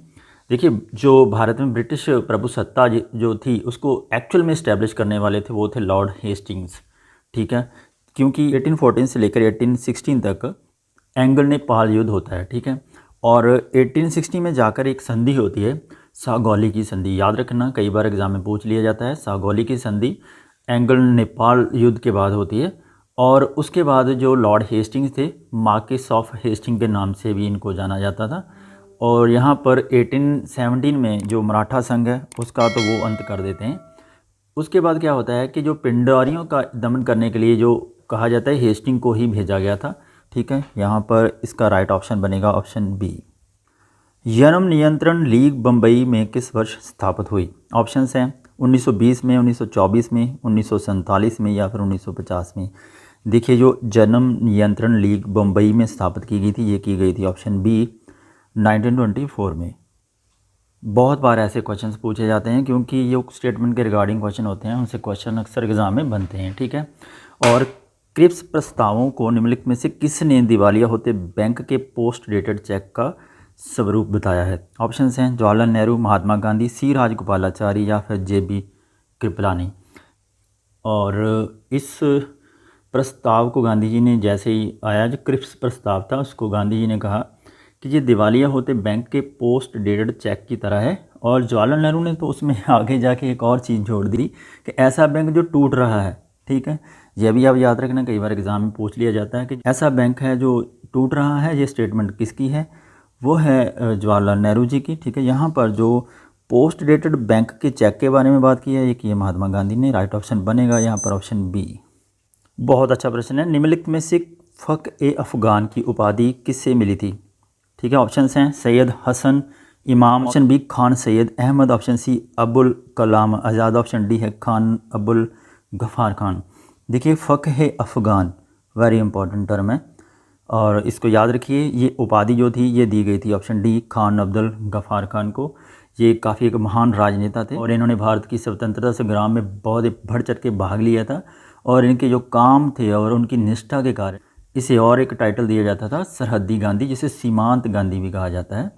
देखिए जो भारत में ब्रिटिश प्रभुसत्ता जो थी उसको एक्चुअल में इस्टेब्लिश करने वाले थे वो थे लॉर्ड हेस्टिंग्स, ठीक है, क्योंकि 1814 से लेकर 1816 तक एंग्लो नेपाल युद्ध होता है, ठीक है, और 1860 में जाकर एक संधि होती है, सागौली की संधि। याद रखना, कई बार एग्जाम में पूछ लिया जाता है। सागौली की संधि एंग्लो नेपाल युद्ध के बाद होती है और उसके बाद जो लॉर्ड हेस्टिंग्स थे, मार्किस ऑफ हेस्टिंग के नाम से भी इनको जाना जाता था। और यहाँ पर 1817 में जो मराठा संघ है उसका तो वो अंत कर देते हैं। उसके बाद क्या होता है कि जो पिंडारियों का दमन करने के लिए जो कहा जाता है हेस्टिंग को ही भेजा गया था, ठीक है। यहाँ पर इसका राइट ऑप्शन बनेगा ऑप्शन बी। यौन नियंत्रण लीग बम्बई में किस वर्ष स्थापित हुई? ऑप्शंस हैं 1920 में, 1924 में, 1947 में या फिर 1950 में। देखिए जो जन्म नियंत्रण लीग बम्बई में स्थापित की गई थी ये की गई थी ऑप्शन बी 1924 में। बहुत बार ऐसे क्वेश्चंस पूछे जाते हैं क्योंकि ये स्टेटमेंट के रिगार्डिंग क्वेश्चन होते हैं, उनसे क्वेश्चन अक्सर एग्जाम में बनते हैं, ठीक है। और क्रिप्स प्रस्तावों को निम्नलिखित में से किसने दिवालिया होते बैंक के पोस्ट डेटेड चेक का स्वरूप बताया है? ऑप्शंस हैं जवाहरलाल नेहरू, महात्मा गांधी, सी राजगोपालाचारी या फिर जे.बी. कृपलानी। और इस प्रस्ताव को गांधी जी ने जैसे ही आया, जो क्रिप्स प्रस्ताव था उसको गांधी जी ने कहा कि ये दिवालिया होते बैंक के पोस्ट डेटेड चेक की तरह है। और जवाहरलाल नेहरू ने तो उसमें आगे जाके एक और चीज़ जोड़ दी कि ऐसा बैंक जो टूट रहा है, ठीक है। यह भी आप याद रखना, कई बार एग्जाम में पूछ लिया जाता है कि ऐसा बैंक है जो टूट रहा है, ये स्टेटमेंट किसकी है? वो है जवाहरलाल नेहरू जी की, ठीक है। यहाँ पर जो पोस्ट डेटेड बैंक के चेक के बारे में बात की है ये की है महात्मा गांधी ने। राइट ऑप्शन बनेगा यहाँ पर ऑप्शन बी। बहुत अच्छा प्रश्न है। निम्नलिखित में से फ़ख्र-ए-अफ़गान की उपाधि किससे मिली थी? ठीक है, ऑप्शंस हैं Syed Hasan Imam, option B Khan Syed Ahmad, option C Abul Kalam Azad, option D है खान अबुल गफ़ार खान। देखिए फ़ख्र-ए-अफ़गान वेरी इंपॉर्टेंट टर्म है और इसको याद रखिए। ये उपाधि जो थी ये दी गई थी ऑप्शन डी खान अब्दुल गफ़ार खान को। ये काफ़ी एक महान राजनेता थे और इन्होंने भारत की स्वतंत्रता संग्राम में बहुत ही बढ़ चढ़ के भाग लिया था और इनके जो काम थे और उनकी निष्ठा के कारण इसे और एक टाइटल दिया जाता था सरहदी गांधी, जिसे सीमांत गांधी भी कहा जाता है।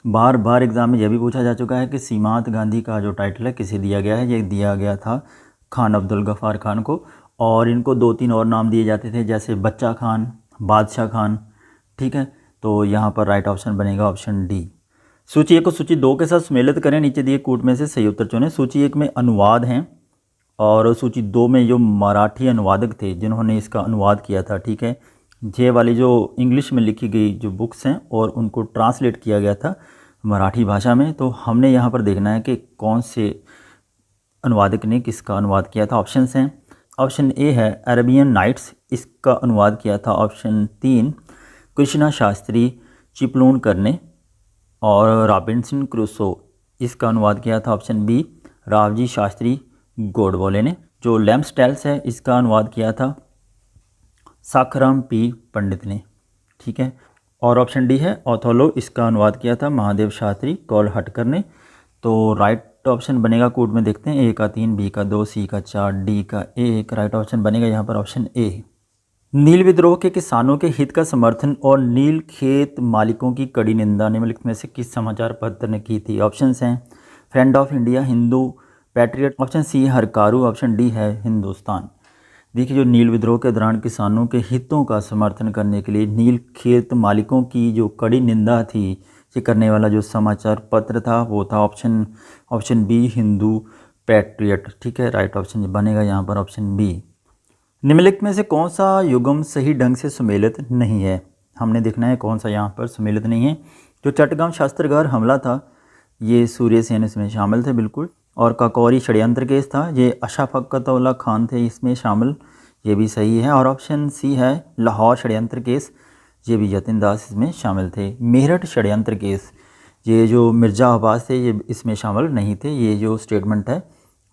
बार बार एग्जाम में यह भी पूछा जा चुका है कि सीमांत गांधी का जो टाइटल है किसे दिया गया है? ये दिया गया था खान अब्दुल गफ़ार खान को। और इनको 2-3 और नाम दिए जाते थे जैसे बच्चा खान, बादशाह खान, ठीक है। तो यहाँ पर राइट ऑप्शन बनेगा ऑप्शन डी। सूची 1 को सूची 2 के साथ सम्मिलित करें, नीचे दिए कूट में से सही उत्तर चुनें। सूची 1 में अनुवाद हैं और सूची 2 में जो मराठी अनुवादक थे जिन्होंने इसका अनुवाद किया था, ठीक है। ये वाली जो इंग्लिश में लिखी गई जो बुक्स हैं और उनको ट्रांसलेट किया गया था मराठी भाषा में। तो हमने यहाँ पर देखना है कि कौन से अनुवादक ने किसका अनुवाद किया था। ऑप्शंस हैं, ऑप्शन ए है अरेबियन नाइट्स, इसका अनुवाद किया था ऑप्शन 3 कृष्णा शास्त्री चिपलूणकर ने। और रॉबिन्सन क्रूसो, इसका अनुवाद किया था ऑप्शन बी रावजी शास्त्री गोडबोले ने। जो लैम्प्सटेल्स है इसका अनुवाद किया था साखराम पी पंडित ने, ठीक है। और ऑप्शन डी है ओथोलो, इसका अनुवाद किया था महादेव शास्त्री कोल्हटकर ने। तो राइट ऑप्शन बनेगा, कोड में देखते हैं, ए का 3, बी का 2, सी का 4, डी का 1। राइट ऑप्शन बनेगा यहाँ पर ऑप्शन ए। नील विद्रोह के किसानों के हित का समर्थन और नील खेत मालिकों की कड़ी निंदा निम्नलिखित में से किस समाचार पत्र ने की थी? ऑप्शंस हैं Friend of India, Hindu, Patriot, option C Hurkaru, option D है हिंदुस्तान। देखिए, जो नील विद्रोह के दौरान किसानों के हितों का समर्थन करने के लिए नील खेत मालिकों की जो कड़ी निंदा थी, ये करने वाला जो समाचार पत्र था वो था ऑप्शन बी हिंदू पैट्रियट। ठीक है, राइट ऑप्शन बनेगा यहाँ पर ऑप्शन बी। निम्नलिखित में से कौन सा युग्म सही ढंग से सुमेलित नहीं है? हमने देखना है कौन सा यहाँ पर सुमेलित नहीं है। जो चट्टग्राम शस्त्रागार हमला था ये सूर्यसेन इसमें शामिल थे बिल्कुल, और काकोरी षड्यंत्र केस था ये अशफाकतउल्लाह खान थे इसमें शामिल, ये भी सही है। और ऑप्शन सी है लाहौर षड्यंत्र केस, ये भी जतिन दास इसमें शामिल थे। मेरठ षड्यंत्र केस, ये जो मिर्ज़ा अब्बास थे ये इसमें शामिल नहीं थे, ये जो स्टेटमेंट है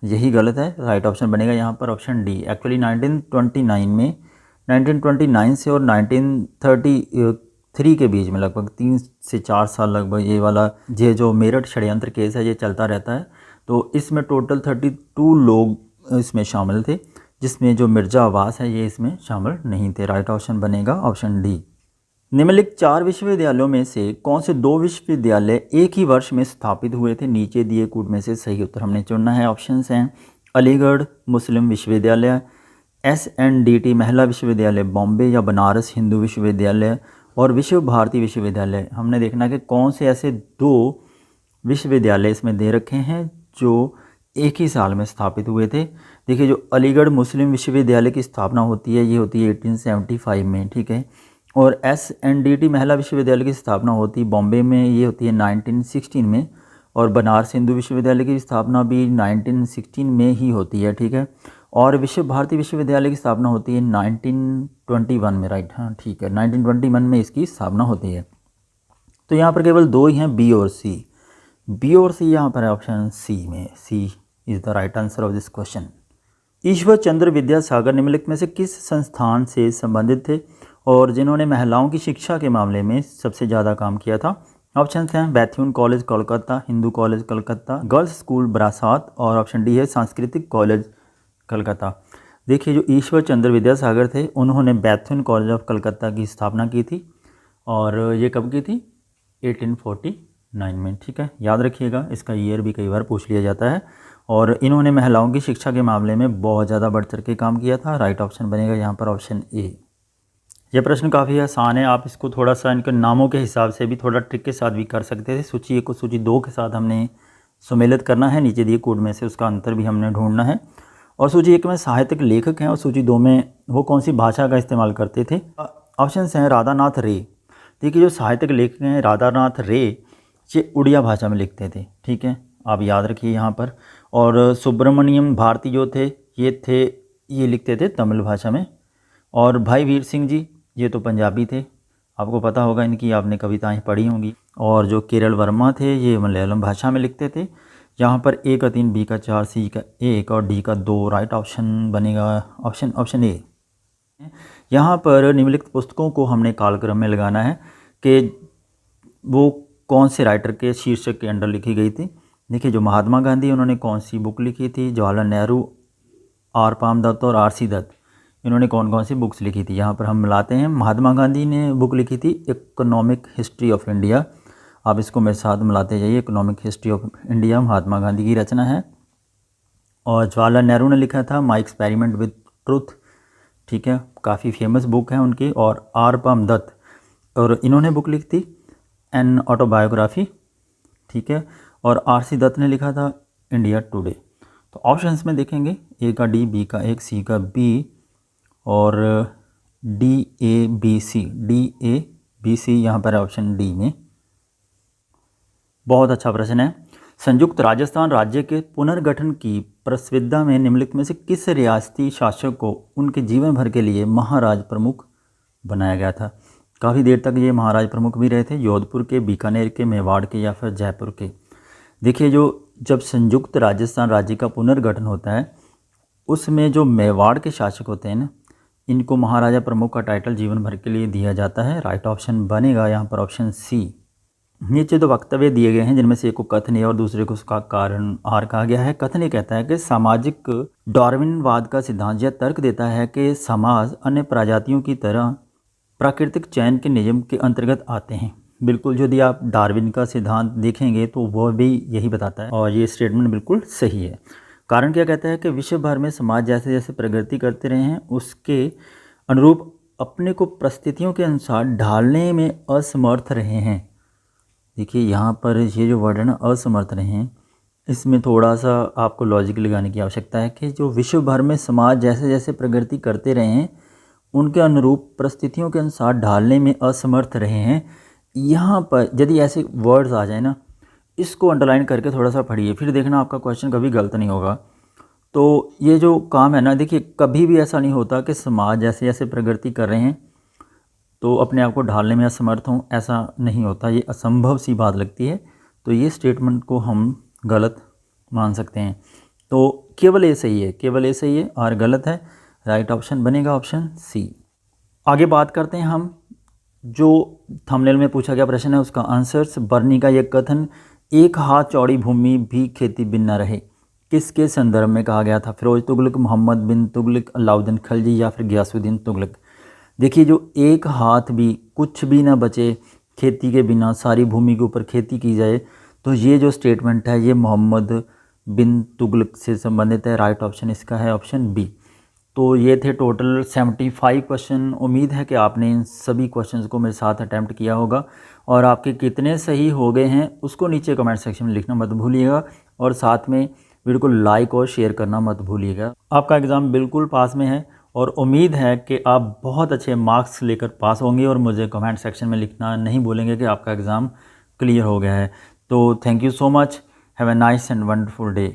यही गलत है। राइट ऑप्शन बनेगा यहाँ पर ऑप्शन डी। एक्चुअली 1929 से और 1933 के बीच में लगभग 3 से 4 साल लगभग ये जो मेरठ षड्यंत्र केस है ये चलता रहता है। तो इसमें टोटल 32 लोग इसमें शामिल थे, जिसमें जो मिर्ज़ा अब्बास है ये इसमें शामिल नहीं थे। राइट ऑप्शन बनेगा ऑप्शन डी। निम्नलिखित 4 विश्वविद्यालयों में से कौन से 2 विश्वविद्यालय एक ही वर्ष में स्थापित हुए थे? नीचे दिए कूट में से सही उत्तर हमने चुनना है। ऑप्शंस हैं अलीगढ़ मुस्लिम विश्वविद्यालय, SNDT महिला विश्वविद्यालय बॉम्बे या बनारस हिंदू विश्वविद्यालय, और विश्व भारती विश्वविद्यालय। हमने देखना कि कौन से ऐसे 2 विश्वविद्यालय इसमें दे रखे हैं जो एक ही साल में स्थापित हुए थे। देखिए, जो अलीगढ़ मुस्लिम विश्वविद्यालय की स्थापना होती है ये होती है 1875 में, ठीक है। और SNDT महिला विश्वविद्यालय की स्थापना होती है बॉम्बे में, ये होती है 1916 में। और बनारस हिंदू विश्वविद्यालय की स्थापना भी 1916 में ही होती है, ठीक है। और विश्व भारती विश्वविद्यालय की स्थापना होती है 1921 में, राइट, हाँ ठीक है, 1921 में इसकी स्थापना होती है। तो यहाँ पर केवल 2 ही हैं, बी और सी। बी और सी यहाँ पर है ऑप्शन सी में, C is the right answer of this question. Ishwar Chandra Vidyasagar निम्नलिखित में से किस संस्थान से संबंधित थे और जिन्होंने महिलाओं की शिक्षा के मामले में सबसे ज़्यादा काम किया था? ऑप्शन हैं Bethune college Kolkata, Hindu college Kolkata, girls school Barasat, और ऑप्शन डी है सांस्कृतिक कॉलेज कलकत्ता। देखिए, जो ईश्वर चंद्र विद्यासागर थे उन्होंने बैथ्यून कॉलेज ऑफ कलकत्ता की स्थापना की थी, और ये कब की थी? 1849 में, ठीक है, याद रखिएगा, इसका ईयर भी कई बार पूछ लिया जाता है। और इन्होंने महिलाओं की शिक्षा के मामले में बहुत ज़्यादा बढ़ चढ़ के काम किया था। राइट ऑप्शन बनेगा यहाँ पर ऑप्शन ए। ये प्रश्न काफ़ी आसान है, आप इसको थोड़ा सा इनके नामों के हिसाब से भी थोड़ा ट्रिक के साथ भी कर सकते थे। सूची 1 को सूची 2 के साथ हमने सुमेलित करना है, नीचे दिए कोड में से उसका अंतर भी हमने ढूंढना है। और सूची 1 में साहित्यिक लेखक हैं और सूची 2 में वो कौन सी भाषा का इस्तेमाल करते थे? ऑप्शन हैं राधानाथ रे। देखिए, जो साहित्यिक लेखक हैं राधानाथ रे ये उड़िया भाषा में लिखते थे, ठीक है, आप याद रखिए यहाँ पर। और सुब्रमण्यम भारती जो थे ये लिखते थे तमिल भाषा में। और भाई वीर सिंह जी ये तो पंजाबी थे, आपको पता होगा, इनकी आपने कविताएं पढ़ी होंगी। और जो केरल वर्मा थे ये मलयालम भाषा में लिखते थे। यहाँ पर ए का 3, बी का 4, सी का 1 और डी का 2। राइट ऑप्शन बनेगा ऑप्शन ए। यहाँ पर निम्नलिखित पुस्तकों को हमने कालक्रम में लगाना है कि वो कौन से राइटर के शीर्षक के अंडर लिखी गई थी। देखिए, जो महात्मा गांधी उन्होंने कौन सी बुक लिखी थी? जवाहरलाल नेहरू, आर पाम दत्त और RC दत्त, इन्होंने कौन कौन सी बुक्स लिखी थी? यहाँ पर हम मिलाते हैं। महात्मा गांधी ने बुक लिखी थी इकोनॉमिक हिस्ट्री ऑफ इंडिया, आप इसको मेरे साथ मिलाते जाइए। Economic history of India Mahatma Gandhi की रचना है। और जवाहरलाल नेहरू ने लिखा था माई एक्सपेरिमेंट विद ट्रुथ, ठीक है, काफ़ी फेमस बुक है उनकी। और आर पाम दत्त और इन्होंने बुक लिखी थी एन ऑटोबायोग्राफी, ठीक है। और RC दत्त ने लिखा था इंडिया टुडे। तो ऑप्शंस में देखेंगे ए का D, बी का 1, सी का B और DABC यहाँ पर ऑप्शन डी में। बहुत अच्छा प्रश्न है। संयुक्त राजस्थान राज्य के पुनर्गठन की प्रस्विद्धा में निम्नलिखित में से किस रियासती शासक को उनके जीवन भर के लिए महाराज प्रमुख बनाया गया था? काफ़ी देर तक ये महाराज प्रमुख भी रहे थे, जोधपुर के, बीकानेर के, मेवाड़ के या फिर जयपुर के। देखिए, जब संयुक्त राजस्थान राज्य का पुनर्गठन होता है उसमें जो मेवाड़ के शासक होते हैं ना, इनको महाराजा प्रमुख का टाइटल जीवन भर के लिए दिया जाता है। राइट ऑप्शन बनेगा यहाँ पर ऑप्शन सी। नीचे दो वक्तव्य दिए गए हैं जिनमें से एक को कथनीय और दूसरे को उसका कारण आर कहा गया है। कथनीय कहता है कि सामाजिक डार्विनवाद का सिद्धांत यह तर्क देता है कि समाज अन्य प्रजातियों की तरह प्राकृतिक चयन के नियम के अंतर्गत आते हैं। बिल्कुल, यदि आप डार्विन का सिद्धांत देखेंगे तो वह भी यही बताता है और ये स्टेटमेंट बिल्कुल सही है। कारण क्या कहता है कि विश्व भर में समाज जैसे जैसे प्रगति करते रहे हैं उसके अनुरूप अपने को परिस्थितियों के अनुसार ढालने में असमर्थ रहे हैं। देखिए यहाँ पर ये जो वर्ड है ना, असमर्थ रहे हैं, इसमें थोड़ा सा आपको लॉजिक लगाने की आवश्यकता है कि जो विश्व भर में समाज जैसे जैसे प्रगति करते रहे हैं उनके अनुरूप परिस्थितियों के अनुसार ढालने में असमर्थ रहे हैं। यहाँ पर यदि ऐसे वर्ड्स आ जाए ना, इसको अंडरलाइन करके थोड़ा सा पढ़िए, फिर देखना आपका क्वेश्चन कभी गलत नहीं होगा। तो ये जो काम है ना, देखिए कभी भी ऐसा नहीं होता कि समाज जैसे जैसे प्रगति कर रहे हैं तो अपने आप को ढालने में असमर्थ हों, ऐसा नहीं होता, ये असंभव सी बात लगती है। तो ये स्टेटमेंट को हम गलत मान सकते हैं। तो केवल ये सही है, केवल ये सही है और गलत है। राइट ऑप्शन बनेगा ऑप्शन सी। आगे बात करते हैं हम, जो थंबनेल में पूछा गया प्रश्न है उसका आंसर्स। बर्नी का यह कथन एक हाथ चौड़ी भूमि भी खेती बिन न रहे किसके संदर्भ में कहा गया था? फिरोज तुगलक, मोहम्मद बिन तुगलक, अलाउद्दीन खिलजी या फिर गियासुद्दीन तुगलक। देखिए जो एक हाथ भी कुछ भी ना बचे खेती के बिना, सारी भूमि के ऊपर खेती की जाए, तो ये जो स्टेटमेंट है ये मोहम्मद बिन तुगलक से संबंधित है। राइट ऑप्शन इसका है ऑप्शन बी। तो ये थे टोटल 75 क्वेश्चन। उम्मीद है कि आपने इन सभी क्वेश्चंस को मेरे साथ अटैम्प्ट किया होगा और आपके कितने सही हो गए हैं उसको नीचे कमेंट सेक्शन में लिखना मत भूलिएगा और साथ में वीडियो को लाइक और शेयर करना मत भूलिएगा। आपका एग्ज़ाम बिल्कुल पास में है और उम्मीद है कि आप बहुत अच्छे मार्क्स लेकर पास होंगे और मुझे कमेंट सेक्शन में लिखना नहीं भूलेंगे कि आपका एग्ज़ाम क्लियर हो गया है। तो thank you so much. Have a nice and wonderful day.